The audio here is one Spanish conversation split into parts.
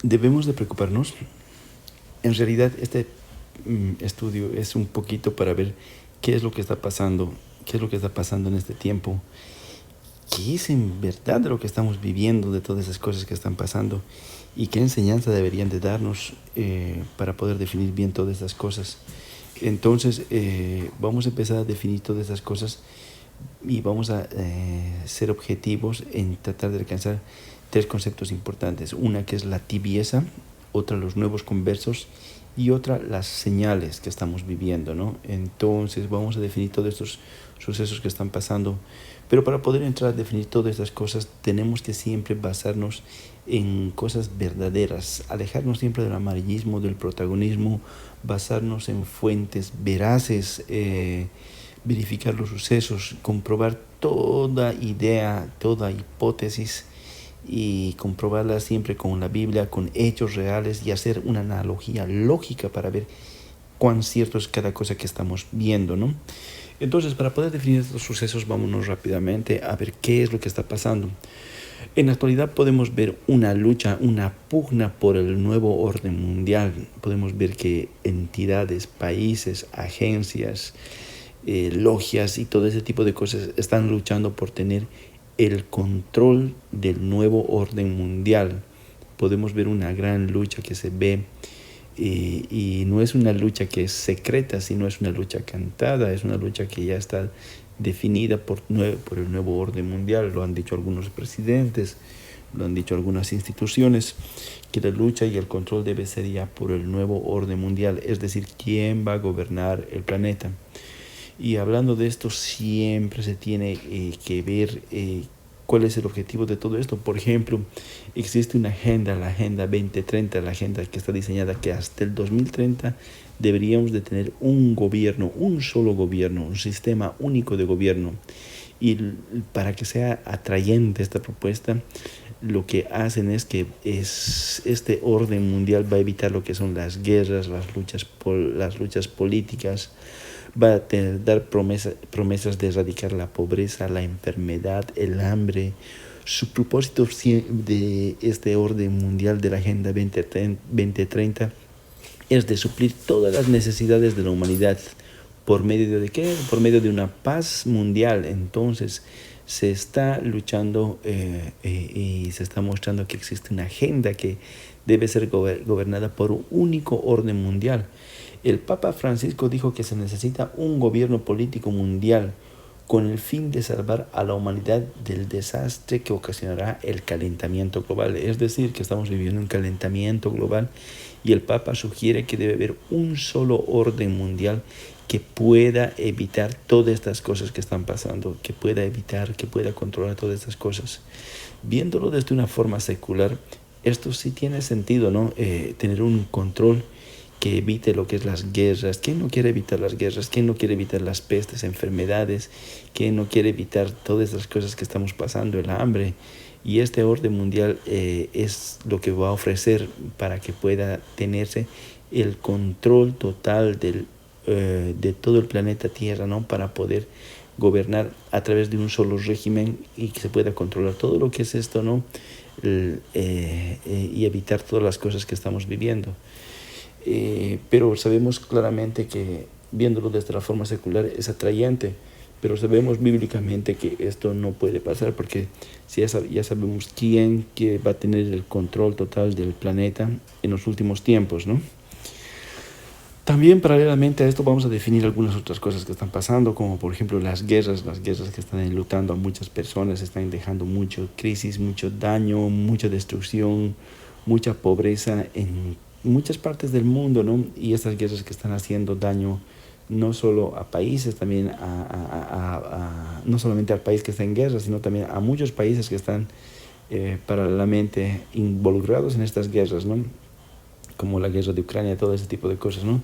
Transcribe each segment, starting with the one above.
debemos de preocuparnos. En realidad, este estudio es un poquito para ver qué es lo que está pasando, qué es lo que está pasando en este tiempo, qué es en verdad de lo que estamos viviendo, de todas esas cosas que están pasando y qué enseñanza deberían de darnos para poder definir bien todas esas cosas. Entonces, vamos a empezar a definir todas esas cosas y vamos a ser objetivos en tratar de alcanzar tres conceptos importantes. Una que es la tibieza, otra los nuevos conversos y otra las señales que estamos viviendo, ¿no? Entonces vamos a definir todos estos sucesos que están pasando, pero para poder entrar a definir todas estas cosas tenemos que siempre basarnos en cosas verdaderas, alejarnos siempre del amarillismo, del protagonismo, basarnos en fuentes veraces, verificar los sucesos, comprobar toda idea, toda hipótesis y comprobarla siempre con la Biblia, con hechos reales y hacer una analogía lógica para ver cuán cierto es cada cosa que estamos viendo, ¿no? Entonces, para poder definir estos sucesos, vámonos rápidamente a ver qué es lo que está pasando. En la actualidad podemos ver una lucha, una pugna por el nuevo orden mundial. Podemos ver que entidades, países, agencias, logias y todo ese tipo de cosas están luchando por tener el control del nuevo orden mundial. Podemos ver una gran lucha que se ve y no es una lucha que es secreta, sino es una lucha cantada, es una lucha que ya está definida por el nuevo orden mundial. Lo han dicho algunos presidentes, lo han dicho algunas instituciones, que la lucha y el control debe ser ya por el nuevo orden mundial, es decir, quién va a gobernar el planeta. Y hablando de esto, siempre se tiene que ver cuál es el objetivo de todo esto. Por ejemplo, existe una agenda, la Agenda 2030, la agenda que está diseñada que hasta el 2030 deberíamos de tener un gobierno, un solo gobierno, un sistema único de gobierno. Y para que sea atrayente esta propuesta, lo que hacen es que este orden mundial va a evitar lo que son las guerras, las luchas políticas, va a dar promesas de erradicar la pobreza, la enfermedad, el hambre. Su propósito de este orden mundial de la Agenda 2030 es de suplir todas las necesidades de la humanidad. ¿Por medio de qué? Por medio de una paz mundial. Entonces se está luchando y se está mostrando que existe una agenda que debe ser gobernada por un único orden mundial. El Papa Francisco dijo que se necesita un gobierno político mundial con el fin de salvar a la humanidad del desastre que ocasionará el calentamiento global. Es decir, que estamos viviendo un calentamiento global y el Papa sugiere que debe haber un solo orden mundial que pueda evitar todas estas cosas que están pasando, que pueda evitar, que pueda controlar todas estas cosas. Viéndolo desde una forma secular, esto sí tiene sentido, ¿no? Tener un control que evite lo que es las guerras. ¿Quién no quiere evitar las guerras? ¿Quién no quiere evitar las pestes, enfermedades? ¿Quién no quiere evitar todas las cosas que estamos pasando, el hambre? Y este orden mundial es lo que va a ofrecer para que pueda tenerse el control total de todo el planeta Tierra, ¿no? Para poder gobernar a través de un solo régimen y que se pueda controlar todo lo que es esto, ¿no? Y evitar todas las cosas que estamos viviendo. Pero sabemos claramente que viéndolo desde la forma secular es atrayente, pero sabemos bíblicamente que esto no puede pasar porque ya sabemos quién que va a tener el control total del planeta en los últimos tiempos, ¿no? También paralelamente a esto vamos a definir algunas otras cosas que están pasando, como por ejemplo las guerras que están enlutando a muchas personas, están dejando mucha crisis, mucho daño, mucha destrucción, mucha pobreza en muchas partes del mundo, ¿no? Y estas guerras que están haciendo daño no solo a países, también no solamente al país que está en guerra, sino también a muchos países que están paralelamente involucrados en estas guerras, ¿no? Como la guerra de Ucrania, todo ese tipo de cosas, ¿no?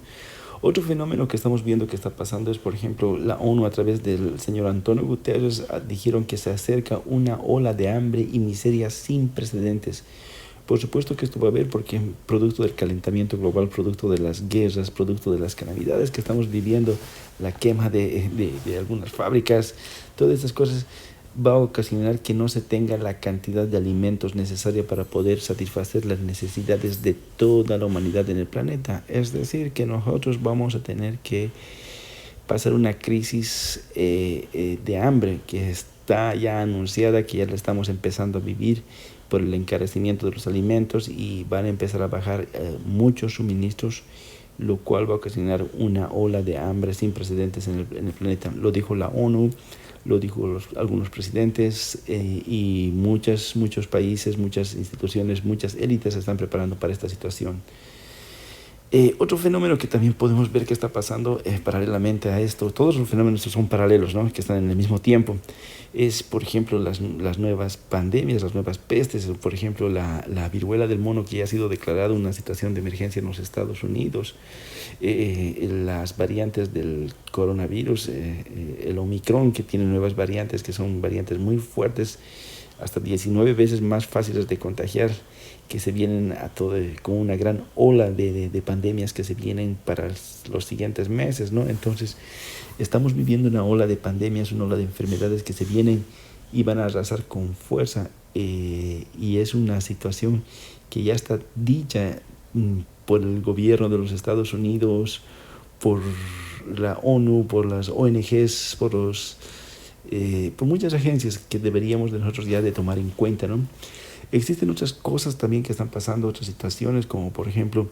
Otro fenómeno que estamos viendo que está pasando es, por ejemplo, la ONU a través del señor Antonio Guterres dijeron que se acerca una ola de hambre y miseria sin precedentes. Por supuesto que esto va a haber porque producto del calentamiento global, producto de las guerras, producto de las calamidades que estamos viviendo, la quema de algunas fábricas, todas estas cosas va a ocasionar que no se tenga la cantidad de alimentos necesaria para poder satisfacer las necesidades de toda la humanidad en el planeta. Es decir, que nosotros vamos a tener que pasar una crisis de hambre que está ya anunciada, que ya la estamos empezando a vivir por el encarecimiento de los alimentos, y van a empezar a bajar muchos suministros, lo cual va a ocasionar una ola de hambre sin precedentes en el planeta. Lo dijo la ONU, lo dijo algunos presidentes, y muchos países, muchas instituciones, muchas élites se están preparando para esta situación. Otro fenómeno que también podemos ver que está pasando paralelamente a esto, todos los fenómenos son paralelos, ¿no?, que están en el mismo tiempo, es, por ejemplo, las nuevas pandemias, las nuevas pestes, por ejemplo, la viruela del mono, que ya ha sido declarada una situación de emergencia en los Estados Unidos, las variantes del coronavirus, el Omicron, que tiene nuevas variantes, que son variantes muy fuertes, hasta 19 veces más fáciles de contagiar, que se vienen con una gran ola de pandemias que se vienen para los siguientes meses, ¿no? Entonces, estamos viviendo una ola de pandemias, una ola de enfermedades que se vienen y van a arrasar con fuerza, y es una situación que ya está dicha por el gobierno de los Estados Unidos, por la ONU, por las ONGs, por muchas agencias que deberíamos de nosotros ya de tomar en cuenta, ¿no? Existen otras cosas también que están pasando, otras situaciones, como por ejemplo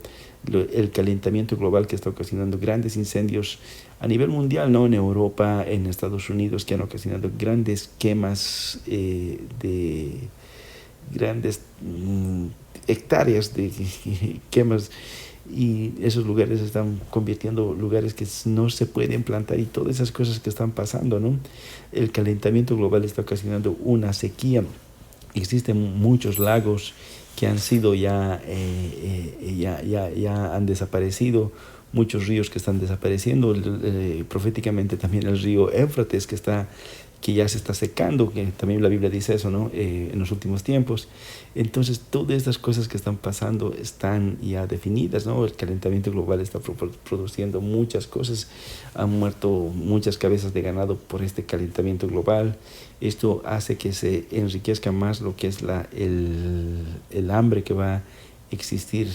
el calentamiento global, que está ocasionando grandes incendios a nivel mundial, ¿no? En Europa, en Estados Unidos, que han ocasionado grandes quemas de grandes hectáreas de quemas, y esos lugares se están convirtiendo en lugares que no se pueden plantar, y todas esas cosas que están pasando, ¿no? El calentamiento global está ocasionando una sequía. Existen muchos lagos que han sido ya han desaparecido, muchos ríos que están desapareciendo, proféticamente también el río Éufrates, que ya se está secando, que también la Biblia dice eso, ¿no? En los últimos tiempos. Entonces, todas estas cosas que están pasando están ya definidas, ¿no? El calentamiento global está produciendo muchas cosas. Han muerto muchas cabezas de ganado por este calentamiento global. Esto hace que se enriquezca más lo que es el hambre que va a existir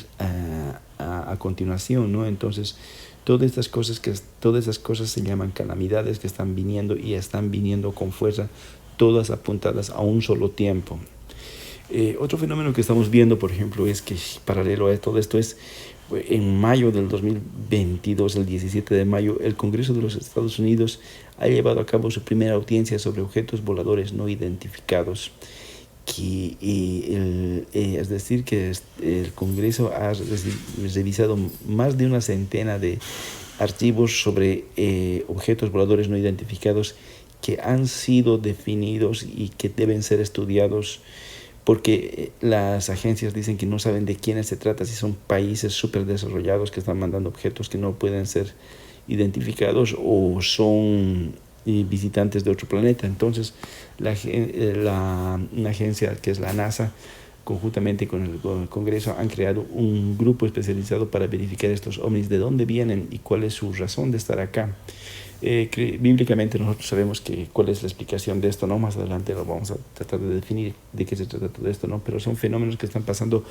a continuación, ¿no? Entonces, todas esas cosas se llaman calamidades, que están viniendo y están viniendo con fuerza, todas apuntadas a un solo tiempo. Otro fenómeno que estamos viendo, por ejemplo, es que paralelo a todo esto es, en mayo del 2022, el 17 de mayo, el Congreso de los Estados Unidos ha llevado a cabo su primera audiencia sobre objetos voladores no identificados. Es decir, que el Congreso ha revisado más de una centena de archivos sobre objetos voladores no identificados que han sido definidos y que deben ser estudiados, porque las agencias dicen que no saben de quiénes se trata, si son países súper desarrollados que están mandando objetos que no pueden ser identificados, o son visitantes de otro planeta. Entonces, una agencia que es la NASA, conjuntamente con el Congreso, han creado un grupo especializado para verificar estos ovnis, de dónde vienen y cuál es su razón de estar acá. Bíblicamente nosotros sabemos cuál es la explicación de esto, ¿no? Más adelante lo vamos a tratar de definir de qué se trata todo esto, ¿no? Pero son fenómenos que están pasando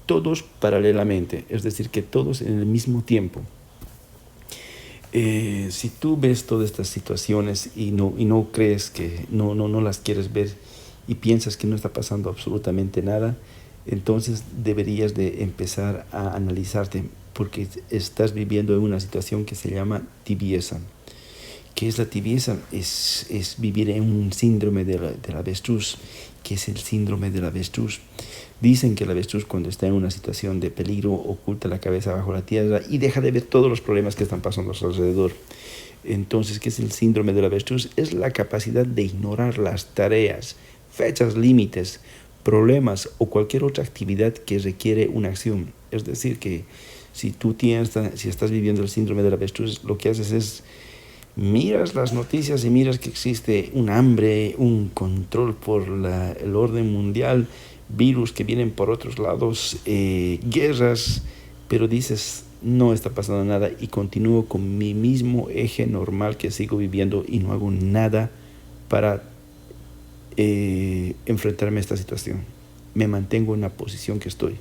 todos paralelamente, es decir, que todos en el mismo tiempo. Si tú ves todas estas situaciones y no crees que no las quieres ver, y piensas que no está pasando absolutamente nada, entonces deberías de empezar a analizarte, porque estás viviendo en una situación que se llama tibieza. ¿Qué es la tibieza? Es vivir en un síndrome del avestruz. ¿Qué es el síndrome del avestruz? Dicen que el avestruz, cuando está en una situación de peligro, oculta la cabeza bajo la tierra y deja de ver todos los problemas que están pasando a su alrededor. Entonces, ¿qué es el síndrome del avestruz? Es la capacidad de ignorar las tareas, fechas límites, problemas o cualquier otra actividad que requiere una acción. Es decir, que si estás viviendo el síndrome del avestruz, lo que haces es miras las noticias y miras que existe un hambre, un control por el orden mundial, virus que vienen por otros lados, guerras, pero dices, no está pasando nada, y continúo con mi mismo eje normal que sigo viviendo y no hago nada para enfrentarme a esta situación. Me mantengo en la posición que estoy.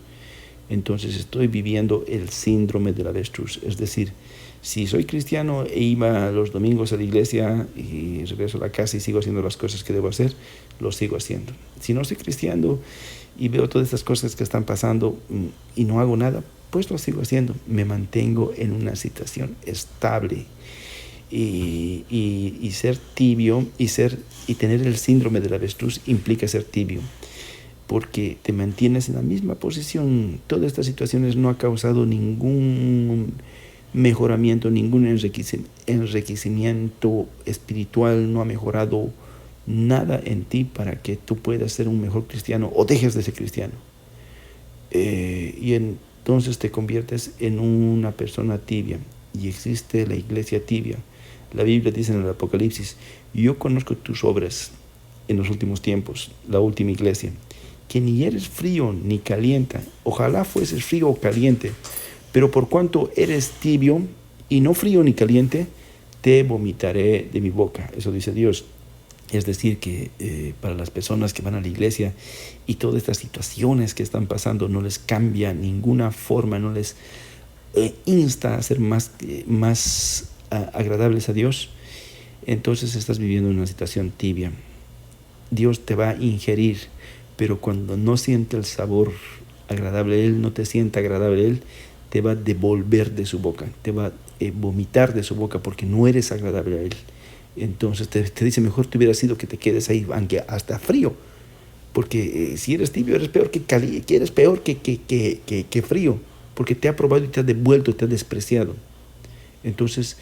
Entonces estoy viviendo el síndrome del avestruz. Es decir, si soy cristiano e iba los domingos a la iglesia y regreso a la casa y sigo haciendo las cosas que debo hacer, lo sigo haciendo. Si no soy cristiano y veo todas estas cosas que están pasando y no hago nada, pues lo sigo haciendo. Me mantengo en una situación estable. Y ser tibio y tener el síndrome del avestruz implica ser tibio, porque te mantienes en la misma posición. Todas estas situaciones no ha causado ningún mejoramiento, ningún enriquecimiento espiritual, no ha mejorado nada en ti para que tú puedas ser un mejor cristiano o dejes de ser cristiano. Y entonces te conviertes en una persona tibia, y existe la iglesia tibia. La Biblia dice en el Apocalipsis: yo conozco tus obras en los últimos tiempos, la última iglesia, que ni eres frío ni caliente. Ojalá fueses frío o caliente, pero por cuanto eres tibio y no frío ni caliente, te vomitaré de mi boca. Eso dice Dios. Es decir, que para las personas que van a la iglesia y todas estas situaciones que están pasando no les cambia ninguna forma, no les insta a ser más agradables a Dios, entonces estás viviendo una situación tibia. Dios te va a ingerir, pero cuando no siente el sabor agradable, Él no te siente agradable, Él te va a devolver de su boca, te va a vomitar de su boca, porque no eres agradable a Él. Entonces te dice: mejor te hubiera sido que te quedes ahí, aunque hasta frío, porque si eres tibio eres peor eres peor que frío, porque te ha probado y te ha devuelto, te ha despreciado. Entonces,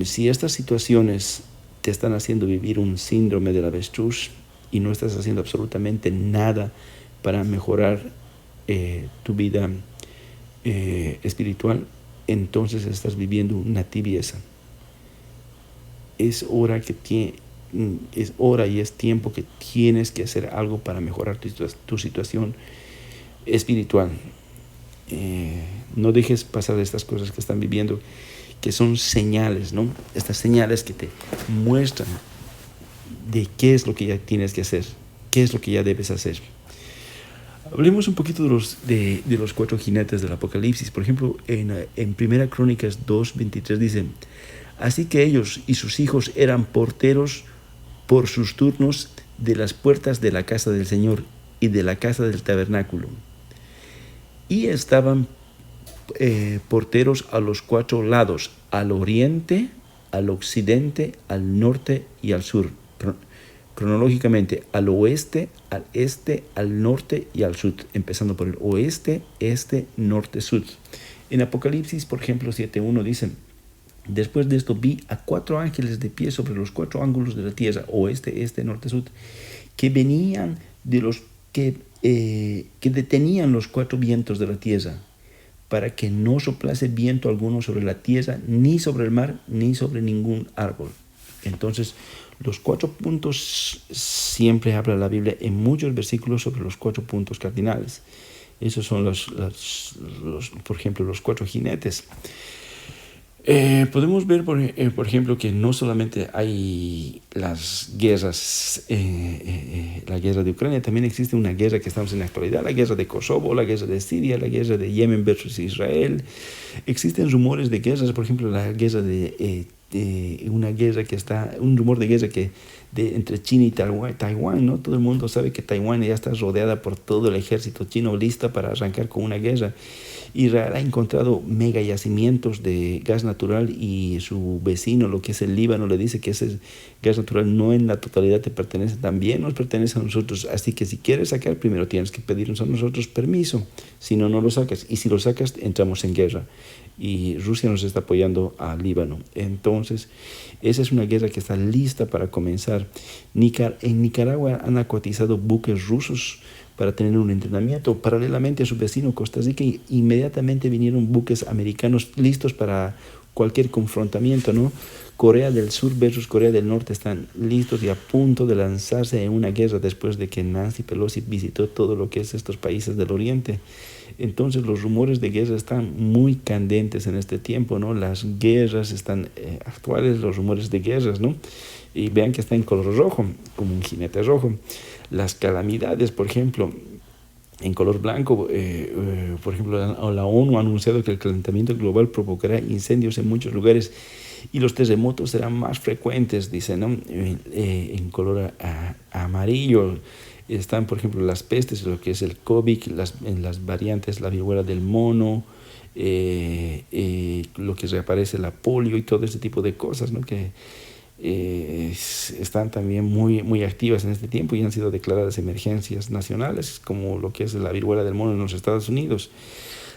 si estas situaciones te están haciendo vivir un síndrome del avestruz y no estás haciendo absolutamente nada para mejorar tu vida espiritual, entonces estás viviendo una tibieza. Es hora y es tiempo que tienes que hacer algo para mejorar tu situación espiritual. No dejes pasar estas cosas que están viviendo, que son señales, ¿no? Estas señales que te muestran de qué es lo que ya tienes que hacer, qué es lo que ya debes hacer. Hablemos un poquito de los 4 jinetes del Apocalipsis. Por ejemplo, en 1 Crónicas 2:23 dice: así que ellos y sus hijos eran porteros por sus turnos de las puertas de la casa del Señor y de la casa del tabernáculo. Y estaban porteros a los 4 lados, al oriente, al occidente, al norte y al sur. Cronológicamente, al oeste, al este, al norte y al sur, empezando por el oeste, este, norte, sur. En Apocalipsis, por ejemplo, 7:1 dicen: después de esto vi a 4 ángeles de pie sobre los 4 ángulos de la tierra, oeste, este, norte, sur, que venían de los que detenían los 4 vientos de la tierra, para que no soplase viento alguno sobre la tierra, ni sobre el mar, ni sobre ningún árbol. Entonces, los 4 puntos, siempre habla la Biblia en muchos versículos sobre los 4 puntos cardinales. Esos son por ejemplo, los 4 jinetes. Podemos ver, por ejemplo, que no solamente hay las guerras, la guerra de Ucrania, también existe una guerra que estamos en la actualidad, la guerra de Kosovo, la guerra de Siria, la guerra de Yemen versus Israel. Existen rumores de guerras, por ejemplo, la guerra un rumor de guerra entre China y Taiwán, ¿no? Todo el mundo sabe que Taiwán ya está rodeada por todo el ejército chino, lista para arrancar con una guerra. Israel ha encontrado mega yacimientos de gas natural, y su vecino, lo que es el Líbano, le dice que ese gas natural no en la totalidad te pertenece, también nos pertenece a nosotros. Así que si quieres sacar, primero tienes que pedirnos a nosotros permiso, si no, no lo sacas. Y si lo sacas, entramos en guerra. Y Rusia nos está apoyando al Líbano. Entonces, esa es una guerra que está lista para comenzar. En Nicaragua han acuatizado buques rusos para tener un entrenamiento. Paralelamente a su vecino Costa Rica, inmediatamente vinieron buques americanos listos para cualquier confrontamiento, ¿no? Corea del Sur versus Corea del Norte están listos y a punto de lanzarse en una guerra después de que Nancy Pelosi visitó todo lo que es estos países del Oriente. Entonces los rumores de guerra están muy candentes en este tiempo, ¿no? Las guerras están actuales, los rumores de guerras, ¿no? y vean que está en color rojo, como un jinete rojo. Las calamidades, por ejemplo, en color blanco, por ejemplo, la ONU ha anunciado que el calentamiento global provocará incendios en muchos lugares y los terremotos serán más frecuentes, dice, ¿no? En color amarillo están, por ejemplo, las pestes, lo que es el COVID, en las variantes, la viruela del mono, lo que reaparece la polio y todo ese tipo de cosas, ¿no? Que están también muy activas en este tiempo y han sido declaradas emergencias nacionales, como lo que es la viruela del mono en los Estados Unidos.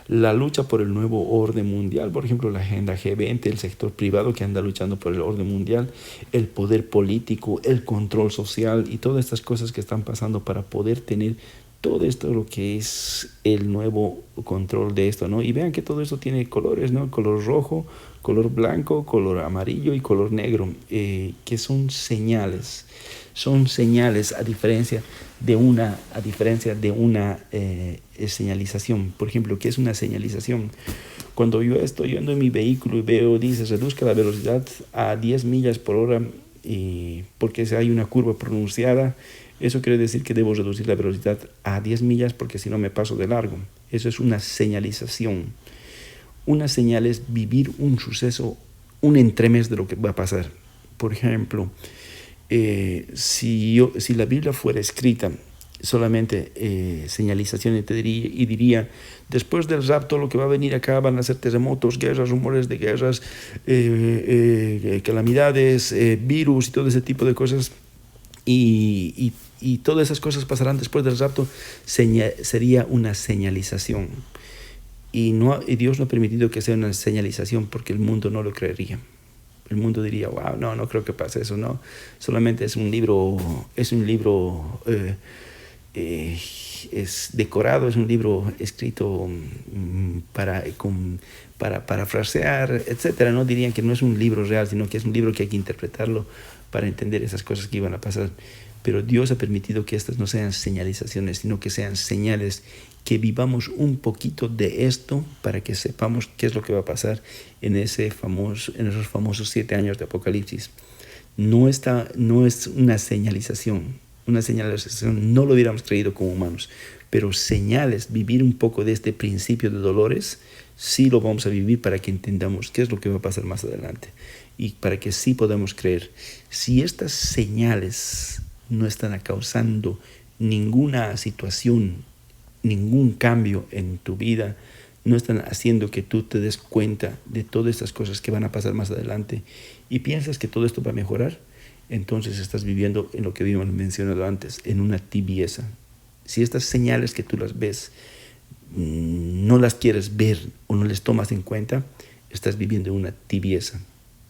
La lucha por el nuevo orden mundial, por ejemplo, la Agenda G20, el sector privado que anda luchando por el orden mundial, el poder político, el control social y todas estas cosas que están pasando para poder tener todo esto, lo que es el nuevo control de esto, ¿no? Y vean que todo esto tiene colores, ¿no? Color rojo, color blanco, color amarillo y color negro, que son señales a diferencia de una señalización. Por ejemplo, ¿qué es una señalización? Cuando yo estoy ando en mi vehículo y veo, dice, reduzca la velocidad a 10 millas por hora, y porque si hay una curva pronunciada, eso quiere decir que debo reducir la velocidad a 10 millas porque si no me paso de largo. Eso es una señalización. Una señal es vivir un suceso, un entremés de lo que va a pasar. Por ejemplo, si la Biblia fuera escrita solamente señalizaciones y diría, después del rapto lo que va a venir acá van a ser terremotos, guerras, rumores de guerras, calamidades, virus y todo ese tipo de cosas, y todas esas cosas pasarán después del rapto, sería una señalización. Y Dios no ha permitido que sea una señalización porque el mundo no lo creería. El mundo diría, wow, no creo que pase eso, no. Solamente es un libro es decorado, es un libro escrito para parafrasear, etcétera. No dirían que no es un libro real, sino que es un libro que hay que interpretarlo para entender esas cosas que iban a pasar. Pero Dios ha permitido que estas no sean señalizaciones, sino que sean señales, que vivamos un poquito de esto para que sepamos qué es lo que va a pasar en esos famosos 7 años de Apocalipsis. No es una señalización. Una señalización no lo hubiéramos creído como humanos, pero señales, vivir un poco de este principio de dolores, sí lo vamos a vivir para que entendamos qué es lo que va a pasar más adelante y para que sí podamos creer. Si estas señales no están causando ninguna situación, ningún cambio en tu vida, no están haciendo que tú te des cuenta de todas estas cosas que van a pasar más adelante y piensas que todo esto va a mejorar, entonces estás viviendo en lo que habíamos mencionado antes, en una tibieza. Si estas señales que tú las ves no las quieres ver o no les tomas en cuenta, estás viviendo en una tibieza.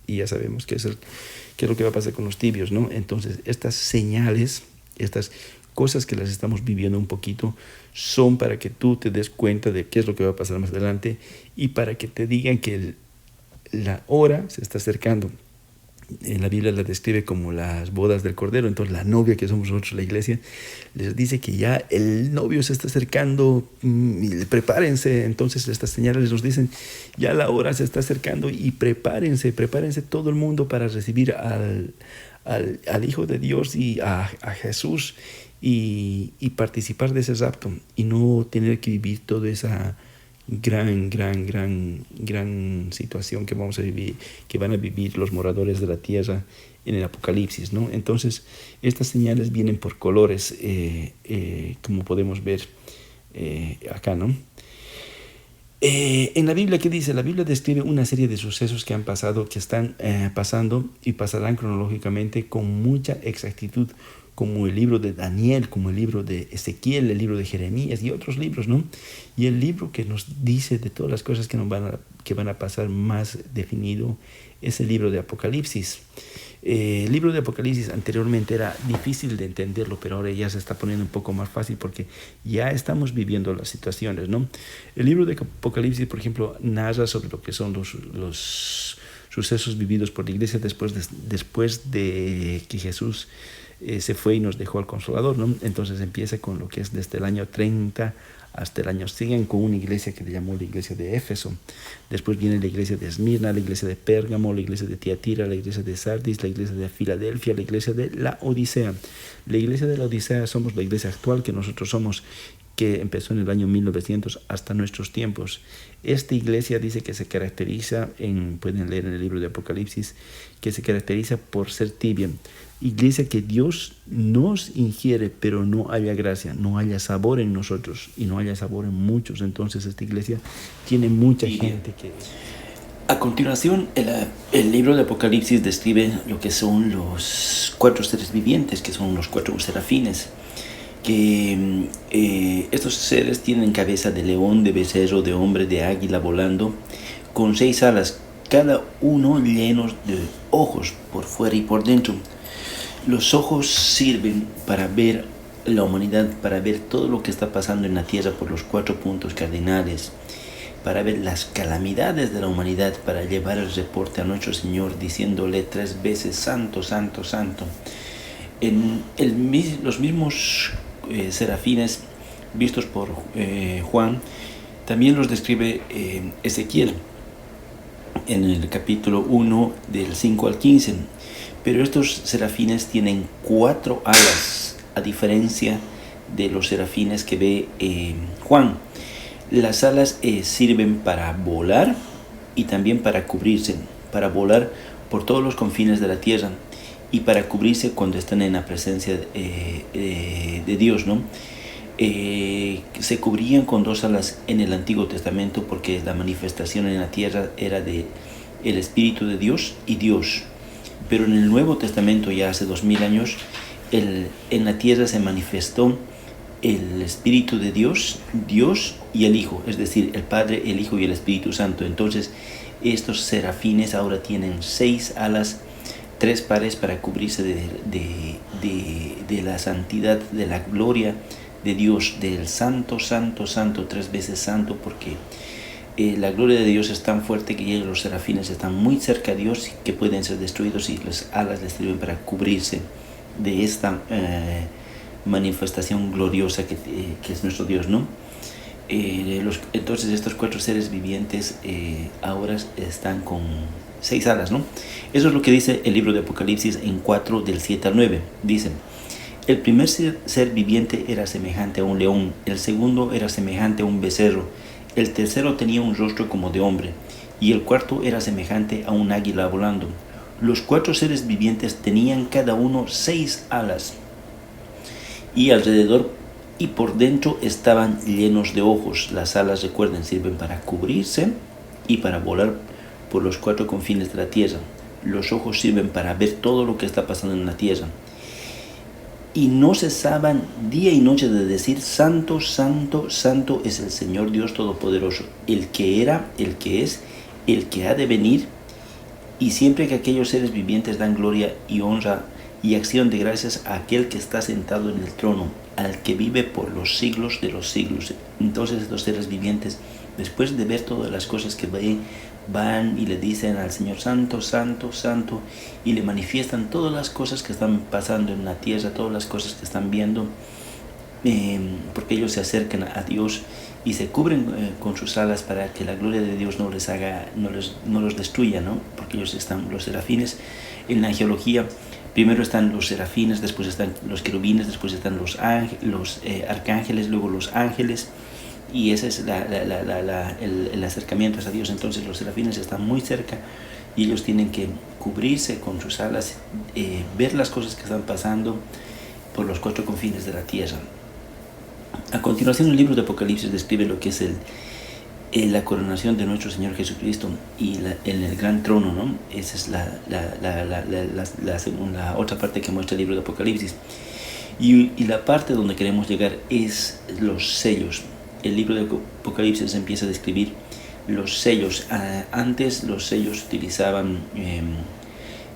Y ya sabemos qué es lo que va a pasar con los tibios, ¿no? Entonces, estas señales, estas cosas que las estamos viviendo un poquito, son para que tú te des cuenta de qué es lo que va a pasar más adelante y para que te digan que la hora se está acercando. En la Biblia la describe como las bodas del Cordero. Entonces la novia, que somos nosotros, la iglesia, les dice que ya el novio se está acercando y prepárense. Entonces estas señales nos dicen, ya la hora se está acercando y prepárense todo el mundo para recibir al Hijo de Dios y a Jesús y participar de ese rapto y no tener que vivir toda esa gran situación que vamos a vivir, que van a vivir los moradores de la tierra en el Apocalipsis, ¿no? Entonces, estas señales vienen por colores, como podemos ver acá, ¿no? En la Biblia, ¿qué dice? La Biblia describe una serie de sucesos que han pasado, que están pasando y pasarán cronológicamente con mucha exactitud, como el libro de Daniel, como el libro de Ezequiel, el libro de Jeremías y otros libros, ¿no? Y el libro que nos dice de todas las cosas que van a pasar más definido es el libro de Apocalipsis. El libro de Apocalipsis anteriormente era difícil de entenderlo, pero ahora ya se está poniendo un poco más fácil porque ya estamos viviendo las situaciones, ¿no? El libro de Apocalipsis, por ejemplo, narra sobre lo que son los sucesos vividos por la iglesia después de que Jesús se fue y nos dejó al Consolador, ¿no? Entonces empieza con lo que es desde el año 30 hasta el año 100, con una iglesia que le llamó la iglesia de Éfeso. Después viene la iglesia de Esmirna, la iglesia de Pérgamo, la iglesia de Tiatira, la iglesia de Sardis, la iglesia de Filadelfia, la iglesia de la Odisea. La iglesia de la Odisea somos la iglesia actual que nosotros somos, que empezó en el año 1900 hasta nuestros tiempos. Esta iglesia dice que se caracteriza, pueden leer en el libro de Apocalipsis, que se caracteriza por ser tibia. Iglesia que Dios nos ingiere, pero no haya gracia, no haya sabor en nosotros y no haya sabor en muchos. Entonces esta iglesia tiene mucha gente que... A continuación, el libro de Apocalipsis describe lo que son los 4 seres vivientes, que son los 4 serafines, que estos seres tienen cabeza de león, de becerro, de hombre, de águila volando, con 6 alas, cada uno llenos de ojos por fuera y por dentro. Los ojos sirven para ver la humanidad, para ver todo lo que está pasando en la tierra por los 4 puntos cardinales, para ver las calamidades de la humanidad, para llevar el reporte a nuestro Señor diciéndole 3 veces santo, santo, santo. Los mismos serafines vistos por Juan también los describe Ezequiel en el capítulo 1 del 5 al 15. Pero estos serafines tienen 4 alas, a diferencia de los serafines que ve Juan. Las alas sirven para volar y también para cubrirse, para volar por todos los confines de la tierra y para cubrirse cuando están en la presencia de Dios, ¿no? Se cubrían con 2 alas en el Antiguo Testamento porque la manifestación en la tierra era de el Espíritu de Dios y Dios. Pero en el Nuevo Testamento, ya hace 2000 años, en la tierra se manifestó el Espíritu de Dios, Dios y el Hijo, es decir, el Padre, el Hijo y el Espíritu Santo. Entonces, estos serafines ahora tienen 6 alas, 3 pares para cubrirse de la santidad, de la gloria de Dios, del santo, santo, santo, 3 veces santo, porque la gloria de Dios es tan fuerte que los serafines están muy cerca de Dios, que pueden ser destruidos, y las alas les sirven para cubrirse de esta manifestación gloriosa que es nuestro Dios, ¿no? Entonces estos 4 seres vivientes ahora están con 6 alas, ¿no? Eso es lo que dice el libro de Apocalipsis en 4 del 7 al 9. Dicen: el primer ser viviente era semejante a un león, el segundo era semejante a un becerro, el tercero tenía un rostro como de hombre, y el cuarto era semejante a un águila volando. Los 4 seres vivientes tenían cada uno 6 alas, y alrededor y por dentro estaban llenos de ojos. Las alas, recuerden, sirven para cubrirse y para volar por los 4 confines de la tierra. Los ojos sirven para ver todo lo que está pasando en la tierra. Y no cesaban día y noche de decir: santo, santo, santo es el Señor Dios Todopoderoso, el que era, el que es, el que ha de venir. Y siempre que aquellos seres vivientes dan gloria y honra y acción de gracias a aquel que está sentado en el trono, al que vive por los siglos de los siglos. Entonces estos seres vivientes, después de ver todas las cosas que van y le dicen al Señor: santo, santo, santo, y le manifiestan todas las cosas que están pasando en la tierra, todas las cosas que están viendo, porque ellos se acercan a Dios y se cubren con sus alas para que la gloria de Dios no los destruya, ¿no? Porque ellos están, los serafines, en la angelología, primero están los serafines, después están los querubines, después están los arcángeles, luego los ángeles, y ese es el acercamiento a Dios. Entonces los serafines están muy cerca y ellos tienen que cubrirse con sus alas, ver las cosas que están pasando por los 4 confines de la tierra. A continuación, el libro de Apocalipsis describe lo que es la coronación de nuestro Señor Jesucristo y en el gran trono, ¿no? Esa es la otra parte que muestra el libro de Apocalipsis. Y la parte donde queremos llegar es los sellos. El libro de Apocalipsis empieza a describir los sellos. Antes los sellos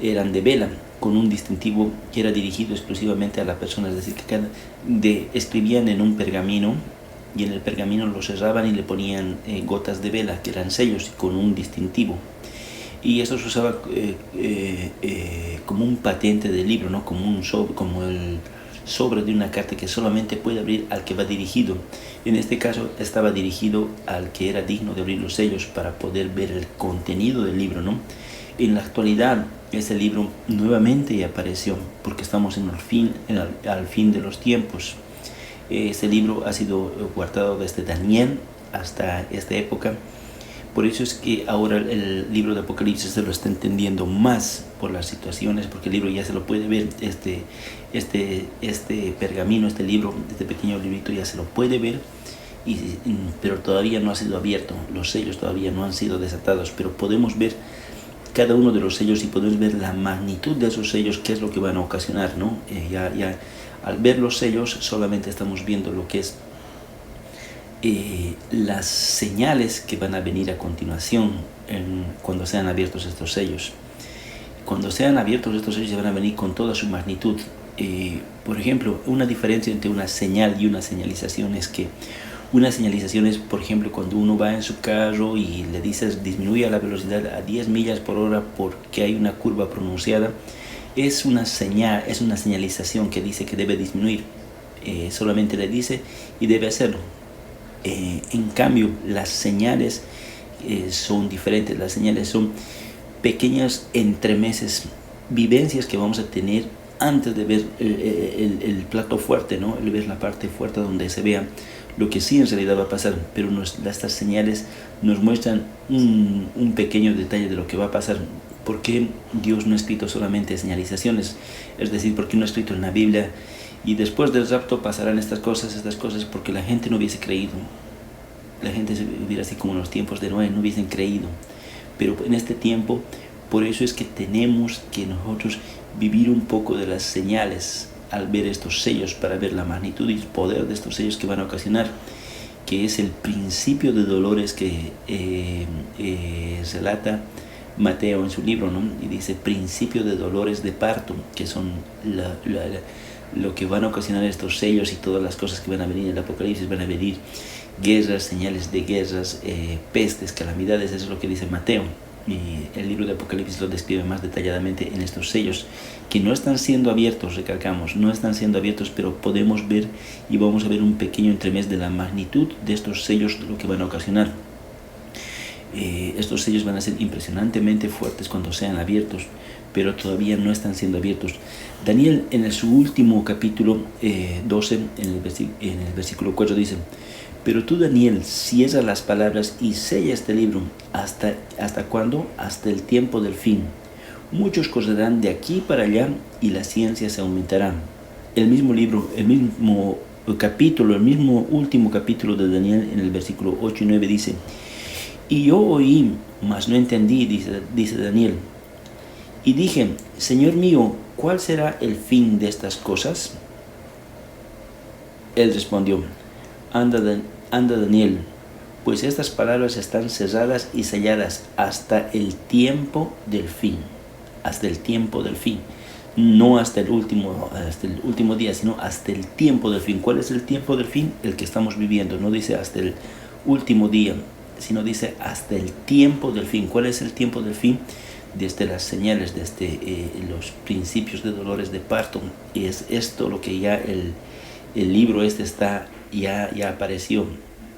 eran de vela, con un distintivo que era dirigido exclusivamente a la persona, es decir, que escribían en un pergamino, y en el pergamino lo cerraban y le ponían gotas de vela, que eran sellos con un distintivo. y eso se usaba como un patente del libro, ¿no? Como el sobre de una carta que solamente puede abrir al que va dirigido. En este caso estaba dirigido al que era digno de abrir los sellos para poder ver el contenido del libro, ¿no? En la actualidad ese libro nuevamente apareció porque estamos al fin de los tiempos. Ese libro ha sido guardado desde Daniel hasta esta época. Por eso es que ahora el libro de Apocalipsis se lo está entendiendo más por las situaciones, porque el libro ya se lo puede ver, este pergamino, este libro, este pequeño librito ya se lo puede ver, pero todavía no ha sido abierto, los sellos todavía no han sido desatados, pero podemos ver cada uno de los sellos y podemos ver la magnitud de esos sellos, qué es lo que van a ocasionar, ¿no? Al ver los sellos solamente estamos viendo lo que es las señales que van a venir a continuación cuando sean abiertos estos sellos. Cuando sean abiertos estos sellos van a venir con toda su magnitud. Por ejemplo, una diferencia entre una señal y una señalización es que una señalización es, por ejemplo, cuando uno va en su carro y le dices disminuya la velocidad a 10 millas por hora porque hay una curva pronunciada. Es una señal, es una señalización que dice que debe disminuir. Solamente le dice y debe hacerlo. En cambio, las señales son diferentes. Las señales son pequeños entremeses, vivencias que vamos a tener antes de ver el plato fuerte, ¿no? El ver la parte fuerte donde se vea lo que sí en realidad va a pasar. Pero estas señales nos muestran un pequeño detalle de lo que va a pasar. ¿Por qué Dios no ha escrito solamente señalizaciones? Es decir, ¿por qué no ha escrito en la Biblia? Y después del rapto pasarán estas cosas, porque la gente no hubiese creído. La gente se viviera así como en los tiempos de Noé, no hubiesen creído. Pero en este tiempo, por eso es que tenemos que nosotros vivir un poco de las señales al ver estos sellos, para ver la magnitud y el poder de estos sellos que van a ocasionar, que es el principio de dolores que relata Mateo en su libro, ¿no? Y dice principio de dolores de parto, que son lo que van a ocasionar estos sellos y todas las cosas que van a venir en el Apocalipsis. Van a venir guerras, señales de guerras, pestes, calamidades. Eso es lo que dice Mateo, y el libro de Apocalipsis lo describe más detalladamente en estos sellos que no están siendo abiertos. Recalcamos, no están siendo abiertos, pero podemos ver y vamos a ver un pequeño entremés de la magnitud de estos sellos, de lo que van a ocasionar. Estos sellos van a ser impresionantemente fuertes cuando sean abiertos, pero todavía no están siendo abiertos. Daniel, en su último capítulo 12, en el versículo 4 dice: pero tú, Daniel, cierra las palabras y sella este libro. ¿Hasta cuándo? Hasta el tiempo del fin. Muchos correrán de aquí para allá y la ciencia se aumentará. El mismo libro, el mismo capítulo, el mismo último capítulo de Daniel, en el versículo 8 y 9 dice: y yo oí, mas no entendí, dice Daniel. Y dije: Señor mío, ¿cuál será el fin de estas cosas? Él respondió: Anda Daniel, pues estas palabras están cerradas y selladas hasta el tiempo del fin. Hasta el tiempo del fin. No hasta el último día, sino hasta el tiempo del fin. ¿Cuál es el tiempo del fin? El que estamos viviendo. No dice hasta el último día, sino dice hasta el tiempo del fin. ¿Cuál es el tiempo del fin? Desde las señales, desde los principios de dolores de parto. Y es esto lo que ya el libro está, ya apareció.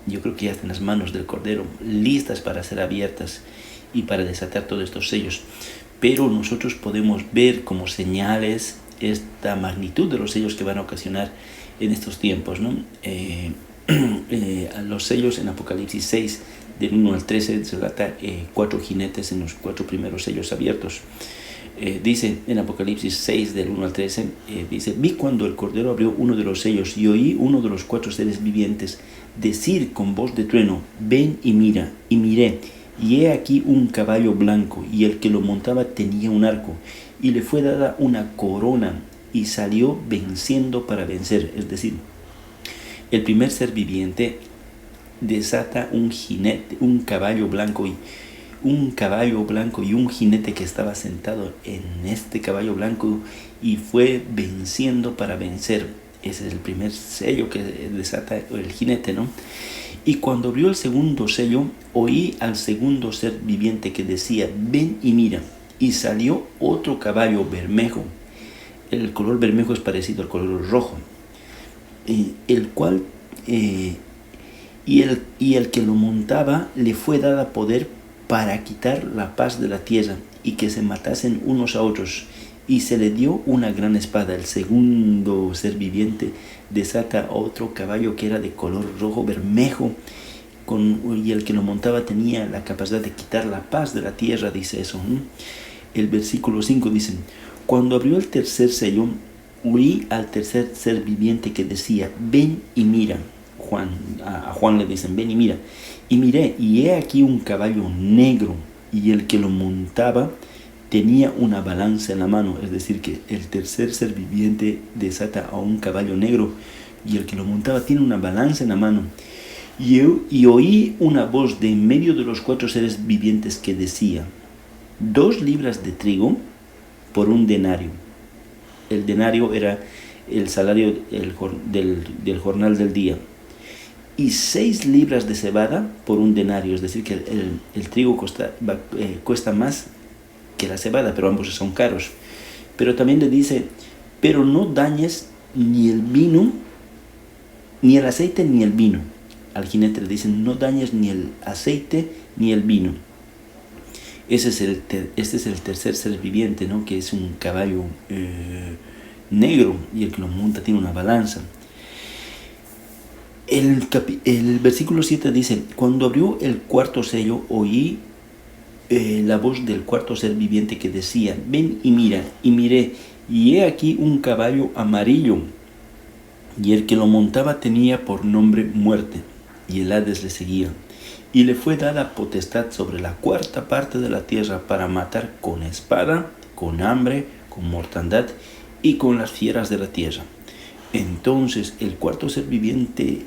Yo creo que ya está en las manos del Cordero, listas para ser abiertas y para desatar todos estos sellos. Pero nosotros podemos ver como señales esta magnitud de los sellos que van a ocasionar en estos tiempos, ¿no? Los sellos en Apocalipsis 6, del 1 al 13, se relata 4 jinetes en los 4 primeros sellos abiertos. Dice en Apocalipsis 6, del 1 al 13, dice: vi cuando el Cordero abrió uno de los sellos y oí uno de los 4 seres vivientes decir con voz de trueno: ven y mira. Y miré, y he aquí un caballo blanco, y el que lo montaba tenía un arco, y le fue dada una corona, y salió venciendo para vencer. Es decir, el primer ser viviente desata un caballo blanco y un jinete que estaba sentado en este caballo blanco, y fue venciendo para vencer. Ese es el primer sello que desata el jinete, ¿no? Y cuando abrió el segundo sello, oí al segundo ser viviente que decía, ven y mira. Y salió otro caballo bermejo. El color bermejo es parecido al color rojo. El que lo montaba le fue dada poder para quitar la paz de la tierra y que se matasen unos a otros. Y se le dio una gran espada. El segundo ser viviente desata otro caballo que era de color rojo bermejo, y el que lo montaba tenía la capacidad de quitar la paz de la tierra, dice eso. El versículo 5 dice, cuando abrió el tercer sello, oí al tercer ser viviente que decía, ven y mira. A Juan le dicen, ven y mira. Y miré, y he aquí un caballo negro, y el que lo montaba tenía una balanza en la mano. Es decir, que el tercer ser viviente desata a un caballo negro, y el que lo montaba tiene una balanza en la mano. Y oí una voz de en medio de los 4 seres vivientes que decía, 2 libras de trigo por un denario. El denario era el salario del jornal del día. Y 6 libras de cebada por un denario. Es decir, que el trigo cuesta más que la cebada, pero ambos son caros. Pero también le dice, pero no dañes ni el vino, ni el aceite, ni el vino. Al jinete le dicen, no dañes ni el aceite, ni el vino. Este es el tercer ser viviente, ¿no? Que es un caballo negro, y el que lo monta tiene una balanza. El versículo 7 dice, cuando abrió el cuarto sello, oí la voz del cuarto ser viviente que decía, ven y mira. Y miré, y he aquí un caballo amarillo, y el que lo montaba tenía por nombre Muerte, y el Hades le seguía. Y le fue dada potestad sobre la 4ª parte de la tierra para matar con espada, con hambre, con mortandad y con las fieras de la tierra. Entonces el cuarto ser viviente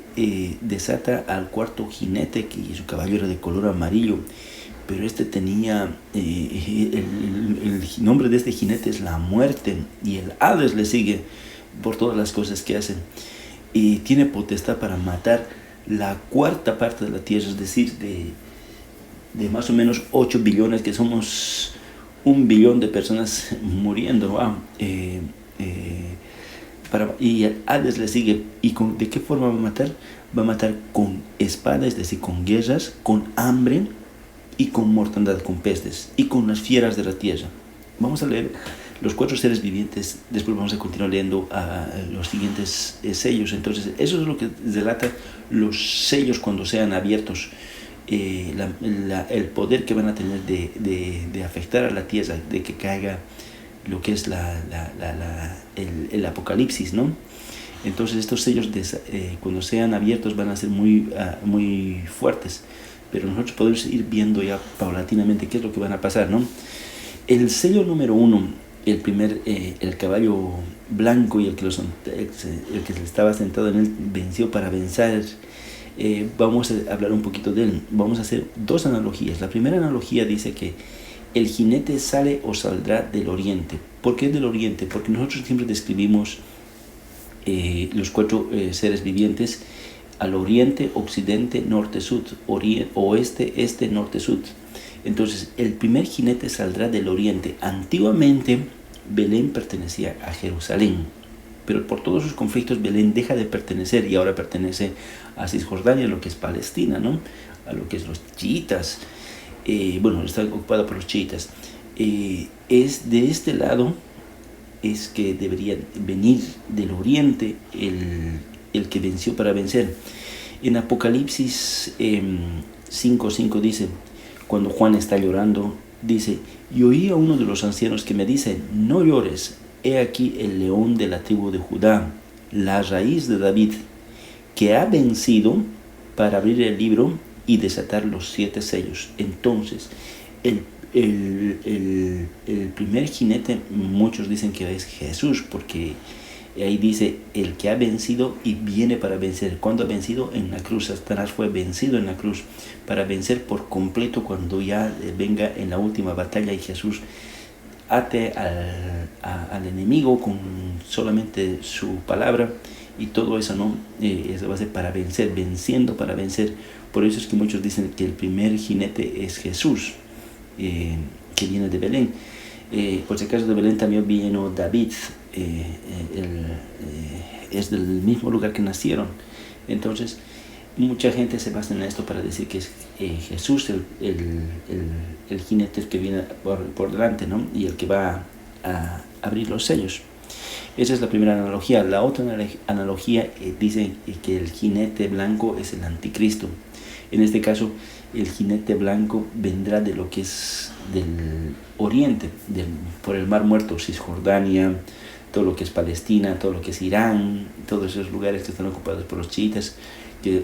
desata al cuarto jinete, que su caballo era de color amarillo, pero este tenía, el nombre de este jinete es la Muerte, y el Hades le sigue por todas las cosas que hacen. Y tiene potestad para matar la 4ª parte de la tierra, es decir, de más o menos 8 billones, que somos 1 billón de personas muriendo. Y el Hades le sigue. ¿Y de qué forma va a matar? Va a matar con espada, es decir, con guerras, con hambre y con mortandad, con pestes y con las fieras de la tierra. Vamos a leer los 4 seres vivientes, después vamos a continuar leyendo los siguientes sellos. Entonces, eso es lo que delata los sellos cuando sean abiertos, el poder que van a tener de afectar a la tierra, de que caiga lo que es el apocalipsis, ¿no? Entonces, estos sellos cuando sean abiertos van a ser muy fuertes, pero nosotros podemos ir viendo ya paulatinamente qué es lo que van a pasar, ¿no? El sello número 1, el caballo blanco, y el que estaba sentado en él venció para vencer. Vamos a hablar un poquito de él. Vamos a hacer 2 analogías. La primera analogía dice que el jinete sale o saldrá del oriente. ¿Por qué del oriente? Porque nosotros siempre describimos los 4 seres vivientes al oriente, occidente, norte, sur, oeste, este, norte, sur. Entonces, el primer jinete saldrá del oriente. Antiguamente, Belén pertenecía a Jerusalén, pero por todos sus conflictos Belén deja de pertenecer y ahora pertenece a Cisjordania, lo que es Palestina, ¿no? A lo que es los chiitas. Está ocupada por los chiitas. Es de este lado es que debería venir del oriente el que venció para vencer. En Apocalipsis 5:5 dice, cuando Juan está llorando, dice, y oí a uno de los ancianos que me dice, no llores, he aquí el león de la tribu de Judá, la raíz de David, que ha vencido para abrir el libro y desatar los 7 sellos. Entonces, el primer jinete, muchos dicen que es Jesús, porque ahí dice, el que ha vencido y viene para vencer. ¿Cuándo ha vencido? En la cruz. Satanás fue vencido en la cruz para vencer por completo cuando ya venga en la última batalla y Jesús ate al enemigo con solamente su palabra y todo eso, ¿no? Eso va a ser para vencer, venciendo para vencer. Por eso es que muchos dicen que el primer jinete es Jesús, que viene de Belén. Por si acaso de Belén también vino David, es del mismo lugar que nacieron. Entonces, mucha gente se basa en esto para decir que es Jesús el jinete que viene por delante, ¿no? Y el que va a abrir los sellos. Esa es la primera analogía. La otra analogía dice que el jinete blanco es el anticristo. En este caso, el jinete blanco vendrá de lo que es del oriente, por el Mar Muerto, Cisjordania, todo lo que es Palestina, todo lo que es Irán, todos esos lugares que están ocupados por los chiitas, que